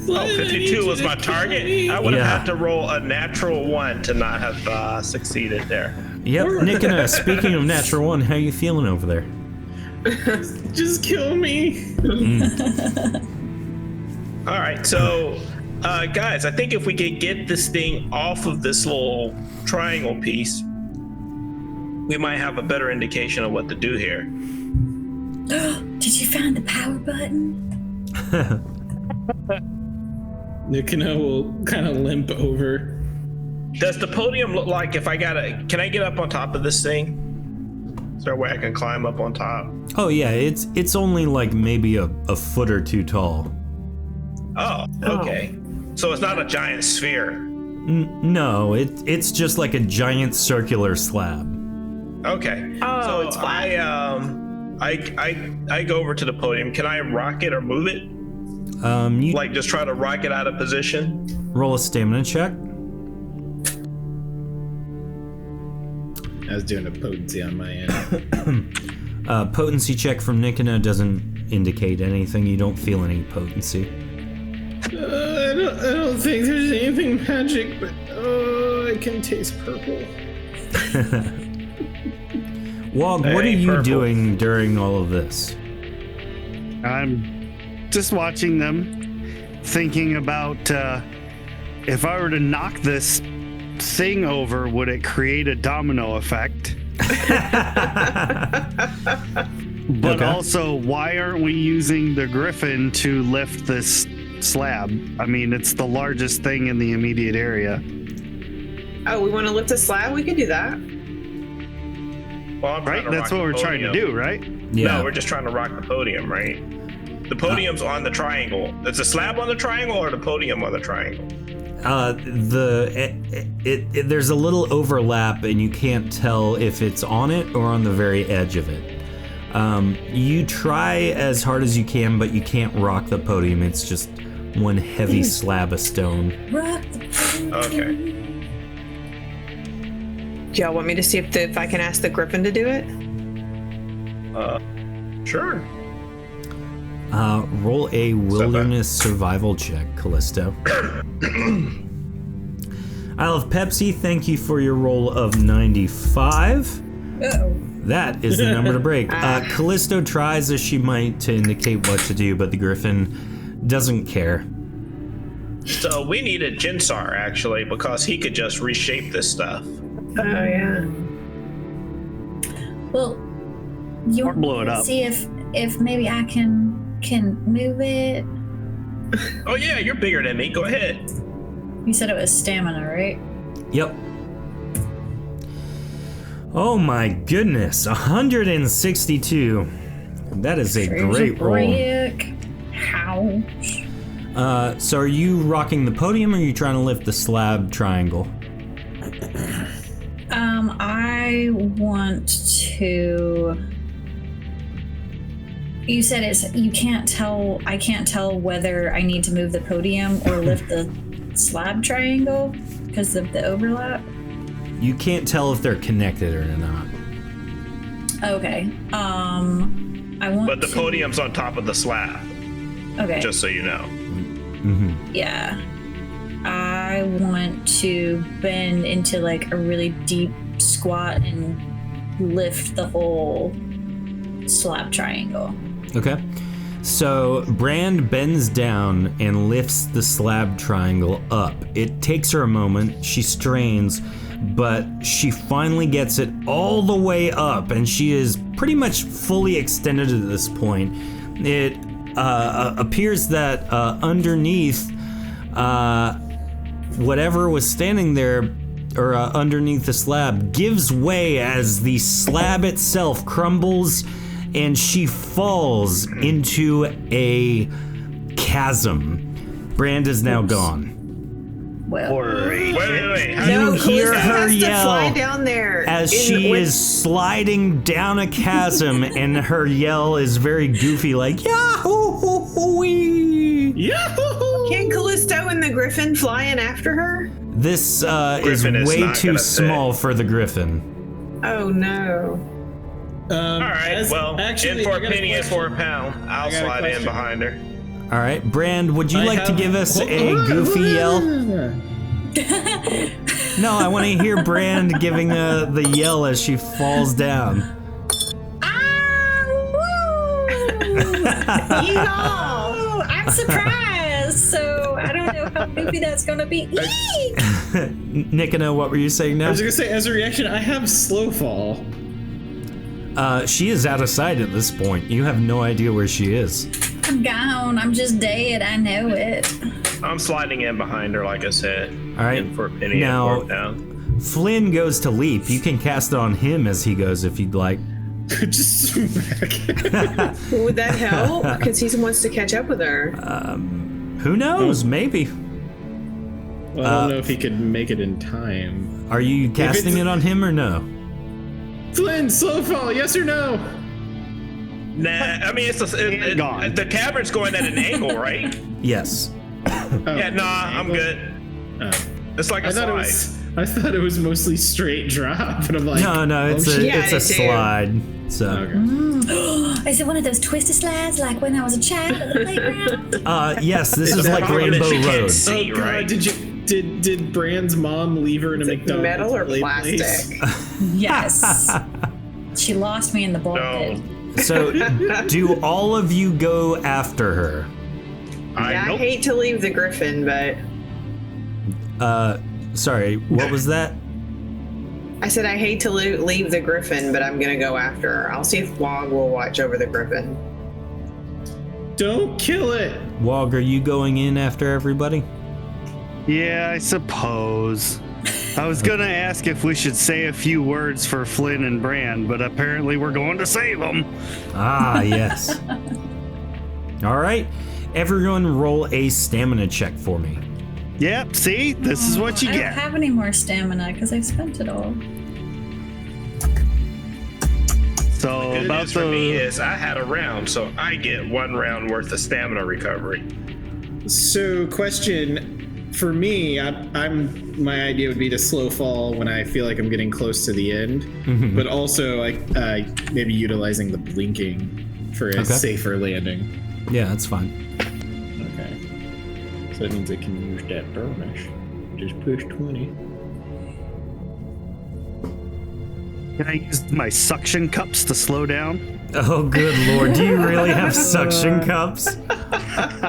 F: Oh, 52 was my target. I would have had to roll a natural 1 to not have succeeded there.
B: Yep, Nikona, speaking of natural 1, how you feeling over there?
C: Just kill me.
F: All right, so guys, I think if we could get this thing off of this little triangle piece, we might have a better indication of what to do here.
A: Did you find the power button?
C: Nikona will kind of limp over.
F: Does the podium look like can I get up on top of this thing? Is there a way I can climb up on top?
B: Oh yeah, it's only like maybe a foot or two tall.
F: Oh, okay. So it's not a giant sphere.
B: No, it's just like a giant circular slab.
F: Okay.
E: Oh,
F: so
E: it's flat.
F: I go over to the podium. Can I rock it or move it?
B: You
F: Like just try to rock it out of position?
B: roll a stamina check.
C: I was doing a potency on my end.
B: Potency check from Nikona doesn't indicate anything. You don't feel any potency.
C: I don't think there's anything magic, but I can taste purple.
B: Wog, what are
F: Hey,
B: you
F: purple.
B: doing during all of this?
G: I'm just watching them, thinking about if I were to knock this thing over, would it create a domino effect? But also, why aren't we using the griffin to lift this slab? I mean, it's the largest thing in the immediate area.
E: Oh, we want to lift a slab? We can do that.
F: Well, I'm trying
G: Right?
F: to
G: That's
F: rock
G: what
F: the
G: we're trying to
F: podium.
G: do, right?
B: Yeah.
F: No, we're just trying to rock the podium, right? The podium's on the triangle. Is the slab on the triangle or the podium on the triangle?
B: There's a little overlap, and you can't tell if it's on it or on the very edge of it. You try as hard as you can, but you can't rock the podium. It's just one heavy slab of stone.
A: Rock the podium.
F: Okay.
E: Do y'all want me to see if I can ask the griffin to do it?
F: Sure.
B: Roll a wilderness survival check, Callisto. Isle of Pepsi, thank you for your roll of 95.
A: Uh-oh.
B: That is the number to break. Callisto tries as she might to indicate what to do, but the griffin doesn't care.
F: So we need a Jinsar, actually, because he could just reshape this stuff.
E: Oh, yeah.
A: Well, you
G: Or blow it up.
A: see if maybe I can move it.
F: Oh yeah, you're bigger than me. Go ahead.
A: You said it was stamina, right?
B: Yep. Oh my goodness, 162. That is a great roll.
A: Brick. How?
B: So are you rocking the podium or are you trying to lift the slab triangle?
A: I want to. You said I can't tell whether I need to move the podium or lift the slab triangle because of the overlap.
B: You can't tell if they're connected or not.
A: Okay. I want.
F: But the podium's on top of the slab.
A: Okay.
F: Just so you know.
A: Yeah. I want to bend into like a really deep squat and lift the whole slab triangle.
B: Okay. So Brand bends down and lifts the slab triangle up. It takes her a moment. She strains, but she finally gets it all the way up, and she is pretty much fully extended at this point. It appears that underneath whatever was standing there, or underneath the slab, gives way as the slab itself crumbles, and she falls into a chasm. Brand is now gone.
A: Well,
F: Wait.
B: You hear her
E: has to fly
B: yell
E: down there
B: as she is sliding down a chasm, and her yell is very goofy, like Yahoo!
C: Yahoo!
E: Can Callisto and the griffin fly in after her?
B: This is
F: Griffin is
B: way
F: not
B: too
F: gonna
B: small for the griffin.
E: Oh no.
F: All right. Well, in for a penny, in for a pound. I'll slide in behind her.
B: All right, Brand, would you like to give us a goofy yell? No, I want to hear Brand giving the yell as she falls down.
A: Yeehaw! I'm surprised, so I don't know how goofy that's gonna be. Eek!
B: Nikona, what were you saying now?
C: I was gonna say, as a reaction, I have slow fall.
B: She is out of sight at this point. You have no idea where she is.
A: I'm gone. I'm just dead. I know it.
F: I'm sliding in behind her, like I said.
B: All right.
F: In for a penny,
B: Now-
F: in for a pound.
B: Flynn goes to leap. You can cast it on him as he goes if you'd like.
C: Just swim back.
E: Would that help? Because he wants to catch up with her.
B: Who knows? Maybe.
C: Well, I don't know if he could make it in time.
B: Are you casting it on him or no?
C: Flynn, slow fall, yes or no?
F: Nah, I mean, the cavern's going at an angle, right?
B: Yes.
F: Yeah, nah, I'm good. It's like a slide.
C: I thought it was mostly straight drop, and I'm like,
B: No, it's
C: shit.
B: it's a slide. So.
C: Okay.
A: Is it one of those twisted slides like when I was a child at the playground?
B: Yes, this is like
F: pocket
B: Rainbow
F: she can't
B: Road.
F: see,
C: Oh, God,
F: right?
C: Did Brand's mom leave her in a McDonald's
E: Metal or
C: play place?
E: plastic?
A: Yes. She lost me in the bulkhead.
F: No.
B: So, do all of you go after her?
E: I
F: Nope.
E: hate to leave the griffin, but
B: Sorry, what was that?
E: I said I hate to leave the griffin, but I'm gonna go after her. I'll see if Wog will watch over the griffin.
C: Don't kill it.
B: Wog, are you going in after everybody?
G: Yeah, I suppose. I was gonna ask if we should say a few words for Flynn and Brand, but apparently we're going to save them.
B: Ah, yes. All right, everyone roll a stamina check for me.
G: Yep, see? This is what you
A: I don't
G: get.
A: have any more stamina because I spent it all.
G: So
F: Good
G: about
F: news for me
G: the
F: is I had a round, so I get 1 round worth of stamina recovery.
C: So, question for me, my idea would be to slow fall when I feel like I'm getting close to the end, but also maybe utilizing the blinking for a safer landing.
B: Yeah, that's fine.
C: Okay. So that means I can use that burnish. Just push 20.
G: Can I use my suction cups to slow down?
B: Oh, good lord. Do you really have suction cups?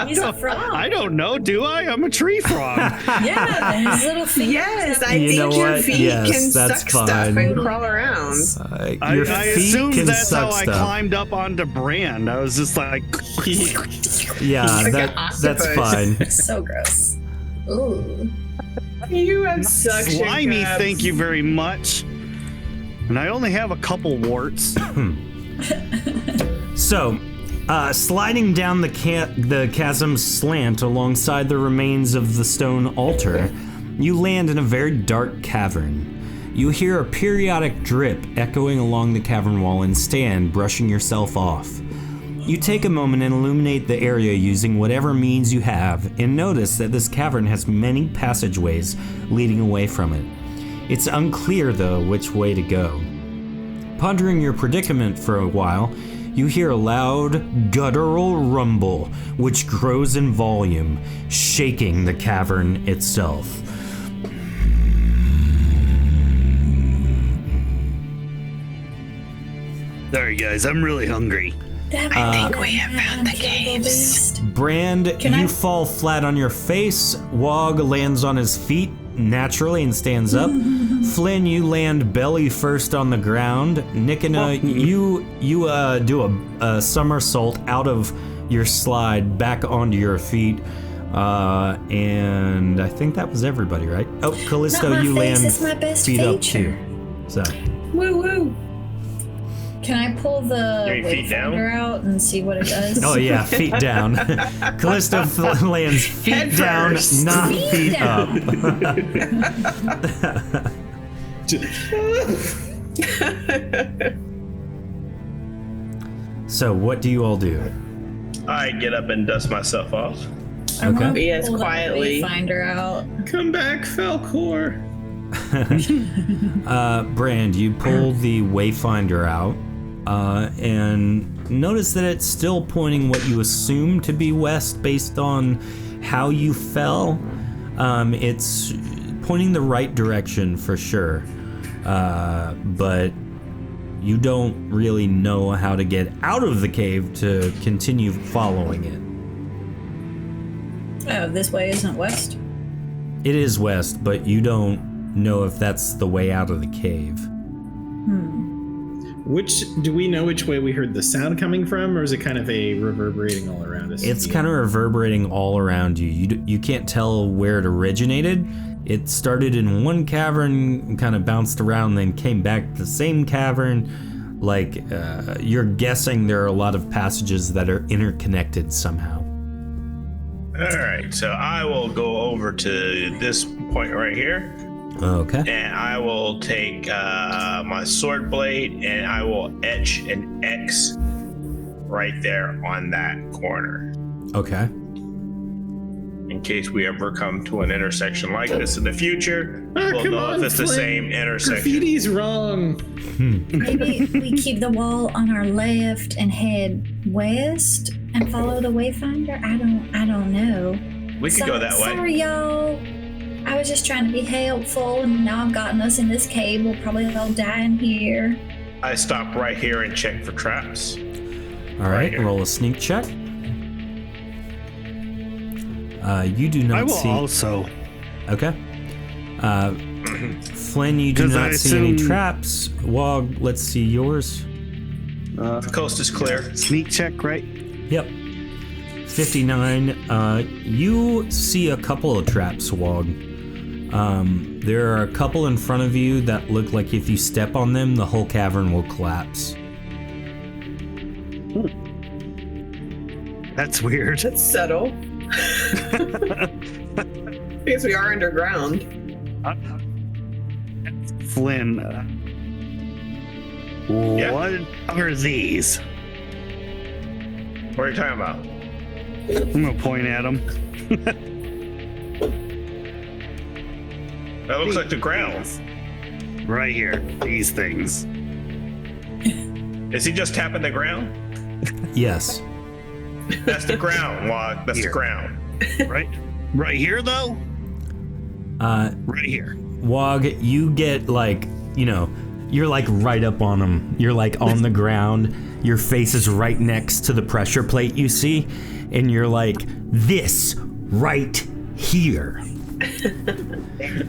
A: He's a frog.
G: I don't know, do I? I'm a tree frog.
A: Yeah, and his little feet.
E: Yes, I
B: You know
E: think your
B: what?
E: feet
B: Yes,
E: can
B: that's
E: suck stuff
B: fine.
E: and crawl around.
B: Your
G: I
B: feet
G: assumed
B: can
G: that's
B: suck
G: how I
B: stuff.
G: climbed up onto Brand. I was just like,
B: Yeah,
E: Like an
B: that's
E: octopus.
B: fine.
A: So gross. Ooh.
E: You have suction
G: slimy,
E: cups.
G: thank you very much. And I only have a couple warts.
B: So, sliding down the chasm slant alongside the remains of the stone altar, you land in a very dark cavern. You hear a periodic drip echoing along the cavern wall and stand, brushing yourself off. You take a moment and illuminate the area using whatever means you have, and notice that this cavern has many passageways leading away from it. It's unclear, though, which way to go. Pondering your predicament for a while, you hear a loud, guttural rumble, which grows in volume, shaking the cavern itself.
D: Sorry, guys, I'm really hungry.
A: I think we have found the caves.
B: Brand,
A: Can
B: you
A: I-
B: fall flat on your face. Wog lands on his feet naturally and stands up. Flynn, you land belly first on the ground. Nikina, you do a somersault out of your slide back onto your feet. And I think that was everybody, right? Oh, Callisto,
A: Not my
B: you
A: face,
B: land
A: it's my best
B: feet up
A: feature.
B: too. So,
E: Woo woo.
A: Can I pull the
F: Your feet down?
A: wayfinder out and see what it does?
B: oh yeah, feet down. Callisto lands feet
E: Head
B: down,
E: first.
B: not
A: Feet
B: feet
A: down.
B: up. So, what do you all do?
F: I get up and dust myself off.
A: I wanna
B: Okay.
E: Yes,
A: pull that
E: quietly.
A: Wayfinder out.
C: Come back, Falcor.
B: Brand, you pull the Wayfinder out, and notice that it's still pointing what you assume to be west based on how you fell. It's pointing the right direction for sure, but you don't really know how to get out of the cave to continue following it.
A: Oh, this way isn't west?
B: It is west, but you don't know if that's the way out of the cave.
C: Do we know which way we heard the sound coming from, or is it kind of a reverberating all around us?
B: It's kind of reverberating all around you. You can't tell where it originated. It started in one cavern, kind of bounced around, then came back to the same cavern. Like, you're guessing there are a lot of passages that are interconnected somehow.
F: All right, so I will go over to this point right here,
B: Okay.
F: and I will take my sword blade, and I will etch an X right there on that corner.
B: Okay.
F: In case we ever come to an intersection like this in the future, we'll
C: come
F: know
C: on,
F: if it's the
C: Flynn.
F: same intersection.
C: Graffiti's wrong.
A: Maybe we keep the wall on our left and head west and follow the wayfinder. I don't know.
F: We could go that way.
A: Sorry, y'all. I was just trying to be helpful, and now I've gotten us in this cave. We'll probably all die in here.
F: I stop right here and check for traps.
B: All right.
F: here.
B: Roll a sneak check. You do
G: I
B: not
G: will
B: see.
G: also.
B: Okay. Flynn, you do
G: 'Cause I
B: not see any
G: assume-
B: traps. Wog, let's see yours.
F: The coast is clear.
G: Sneak check, right?
B: Yep. 59. You see a couple of traps, Wog. There are a couple in front of you that look like if you step on them, the whole cavern will collapse.
G: That's weird.
E: That's subtle. I guess we are underground.
G: Flynn,
F: Yeah.
G: what are these?
F: What are you talking about?
G: I'm gonna point at them.
F: That looks like the ground.
G: Right here, these things.
F: Is he just tapping the ground?
B: Yes.
F: That's the ground, Wog. That's
G: Here.
F: the ground.
G: Right here, though. Right here.
B: Wog, you get You're like right up on him. You're like on the ground. Your face is right next to the pressure plate you see, and you're like, this right here.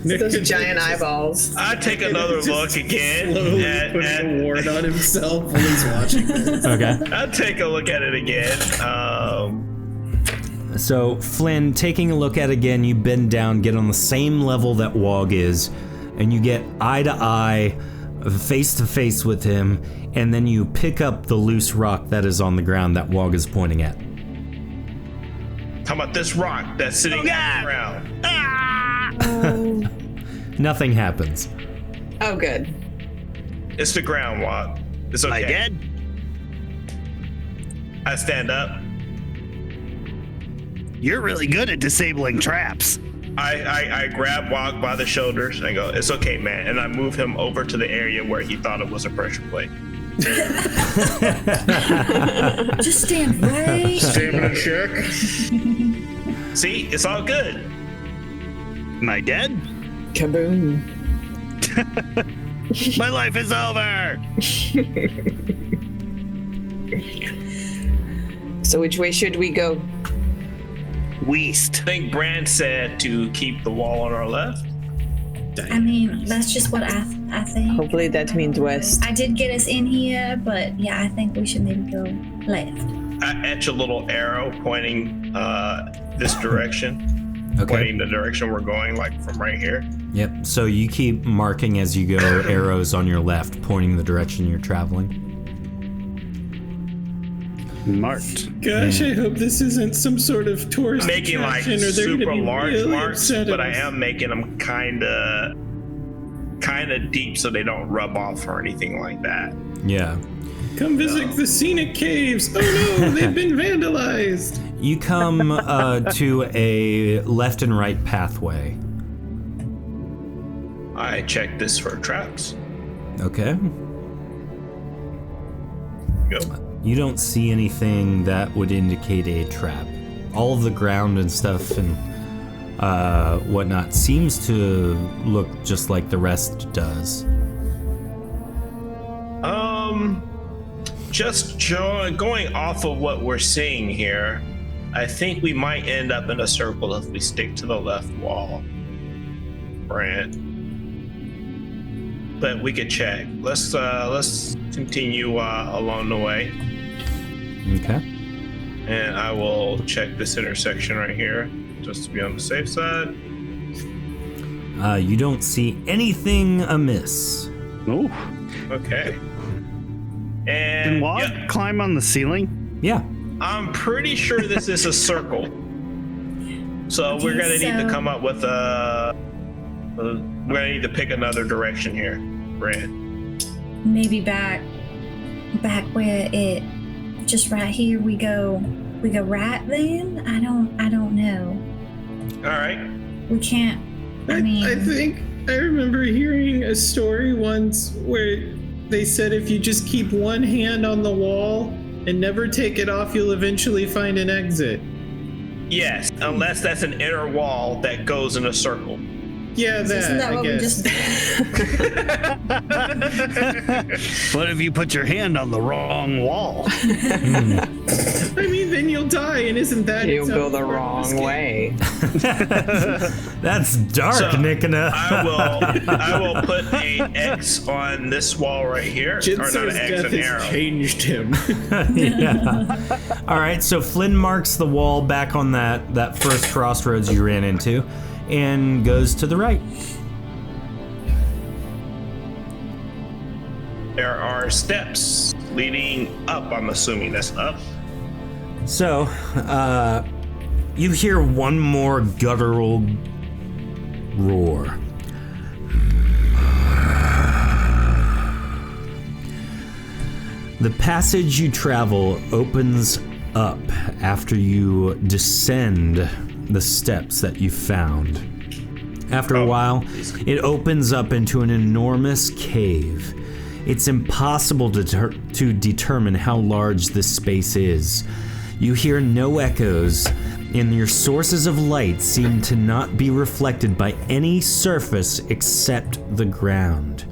E: Those giant eyeballs.
F: I take another look again.
C: Putting a ward on himself while he's watching this.
B: Okay.
F: I'll take a look at it again.
B: So, Flynn, taking a look at it again, you bend down, get on the same level that Wog is, and you get eye to eye, face to face with him, and then you pick up the loose rock that is on the ground that Wog is pointing at.
F: How about this rock that's sitting on the ground?
B: Nothing happens.
E: Oh, good.
F: It's the ground, Wog. It's okay.
D: I dead?
F: I stand up.
D: You're really good at disabling traps.
F: I grab Wog by the shoulders and I go, it's okay, man. And I move him over to the area where he thought it was a pressure plate.
A: Just stand right.
C: Stamina check.
F: See, it's all good.
D: Am I dead?
E: Kaboom.
D: My life is over.
E: So which way should we go?
D: West.
F: I think Brand said to keep the wall on our left.
A: I mean, that's just what I think.
E: Hopefully that means west.
A: I did get us in here, but yeah, I think we should maybe go left.
F: I etch a little arrow pointing this direction.
B: Okay.
F: Pointing the direction we're going, like from right here.
B: Yep, so you keep marking as you go arrows on your left, pointing the direction you're traveling.
G: Marked.
C: Gosh, I hope this isn't some sort of tourist
F: Making like
C: attraction, or they're gonna
F: super
C: be
F: large
C: really
F: marks,
C: upset
F: but
C: at
F: I
C: us.
F: am making them kind of deep so they don't rub off or anything like that.
B: Yeah.
C: Come visit the scenic caves. Oh no, they've been vandalized.
B: You come to a left and right pathway.
F: I check this for traps.
B: Okay.
F: Go.
B: You don't see anything that would indicate a trap. All of the ground and stuff and whatnot seems to look just like the rest does.
F: Just going off of what we're seeing here, I think we might end up in a circle if we stick to the left wall. Brand. But we could check. Let's continue along the way.
B: Okay.
F: And I will check this intersection right here, just to be on the safe side.
B: You don't see anything amiss.
G: Oh.
F: Okay. And
G: Can Wog climb on the ceiling?
B: Yeah.
F: I'm pretty sure this is a circle. So we're gonna need to come up with we're gonna need to pick another direction here, Brand.
A: Maybe back where it just right here we go right then? I don't know.
F: All right.
A: We can't
C: I think I remember hearing a story once where they said if you just keep one hand on the wall and never take it off, you'll eventually find an exit.
F: Yes, unless that's an inner wall that goes in a circle.
C: Yeah,
A: Isn't that
C: I
A: what
C: guess.
A: we just
D: What if you put your hand on the wrong wall?
C: I mean, then you'll die, and isn't that
E: You'll
C: itself
E: go the
C: part of
E: wrong
C: escape?
E: way.
B: That's dark,
F: So,
B: Nikona.
F: I will put an X on this wall right here. Or not
C: Jinso's
F: an X,
C: death
F: an
C: has
F: arrow.
C: changed him.
B: Yeah. All right, so Flynn marks the wall back on that first crossroads you ran into and goes to the right.
F: There are steps leading up, I'm assuming that's up.
B: So, you hear one more guttural roar. The passage you travel opens up after you descend the steps that you found. After a while, it opens up into an enormous cave. It's impossible to determine how large this space is. You hear no echoes, and your sources of light seem to not be reflected by any surface except the ground.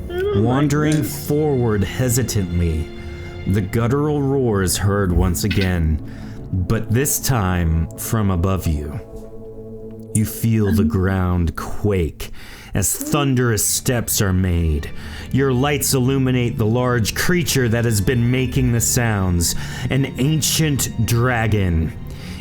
C: I
B: Wandering forward hesitantly, the guttural roar is heard once again, but this time from above you. You feel the ground quake as thunderous steps are made. Your lights illuminate the large creature that has been making the sounds, an ancient dragon.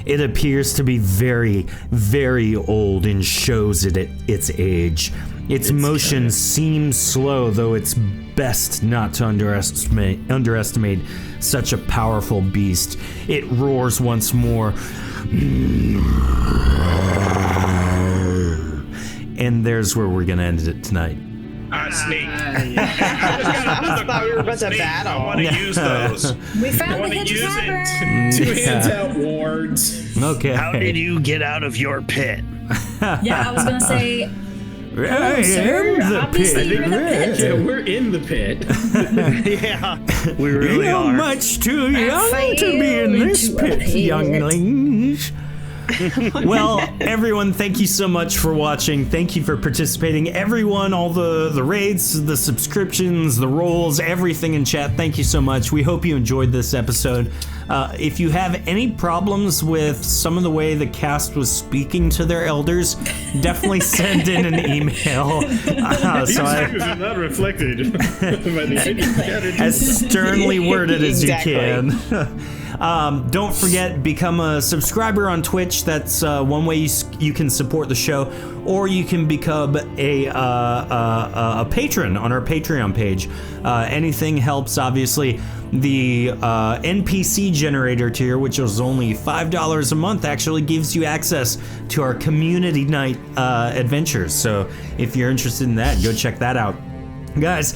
B: It appears to be very, very old and shows it at its age. Its motion seems slow, though it's best not to underestimate such a powerful beast. It roars once more. And there's where we're gonna end it tonight.
F: Snake.
E: I thought we were about to battle.
F: I want to use those.
A: We found the Hidden Caverns.
C: 2 hands out wards.
B: Okay.
D: How did you get out of your pit?
A: Yeah, I was gonna say.
B: I
A: sir,
B: am the
A: obviously
B: pit.
A: you're in the pit.
C: Yeah, we're in the pit.
D: Yeah, we really
B: You're
D: are.
B: much too young to be in this
A: into a
B: pit,
A: pit.
B: younglings. Well, everyone, thank you so much for watching. Thank you for participating. Everyone, all the raids, the subscriptions, the rolls, everything in chat, thank you so much. We hope you enjoyed this episode. If you have any problems with some of the way the cast was speaking to their elders, definitely send in an email.
C: These things are not reflected by the Hidden Caverns.
B: As sternly worded as you
E: Exactly.
B: can. Don't forget, become a subscriber on Twitch. That's one way you can support the show, or you can become a patron on our Patreon page. Anything helps, obviously. The NPC generator tier, which is only $5 a month, actually gives you access to our community night adventures. So if you're interested in that, go check that out. Guys,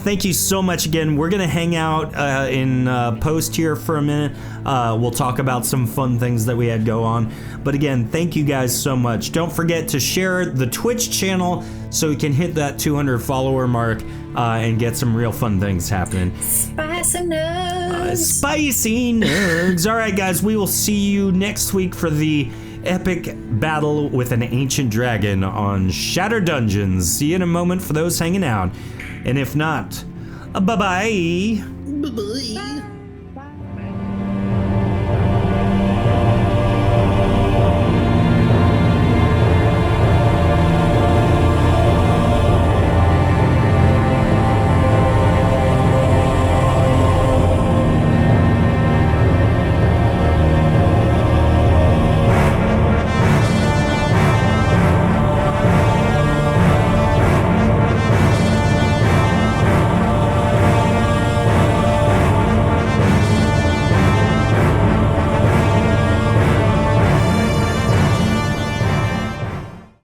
B: thank you so much again. We're gonna hang out in post here for a minute. We'll talk about some fun things that we had go on. But again, thank you guys so much. Don't forget to share the Twitch channel so we can hit that 200 follower mark and get some real fun things happening.
A: Spicy nugs.
B: Spicy nerds. All right, guys, we will see you next week for the epic battle with an ancient dragon on Shattered Dungeons. See you in a moment for those hanging out. And if not, bye-bye.
C: Bye-bye.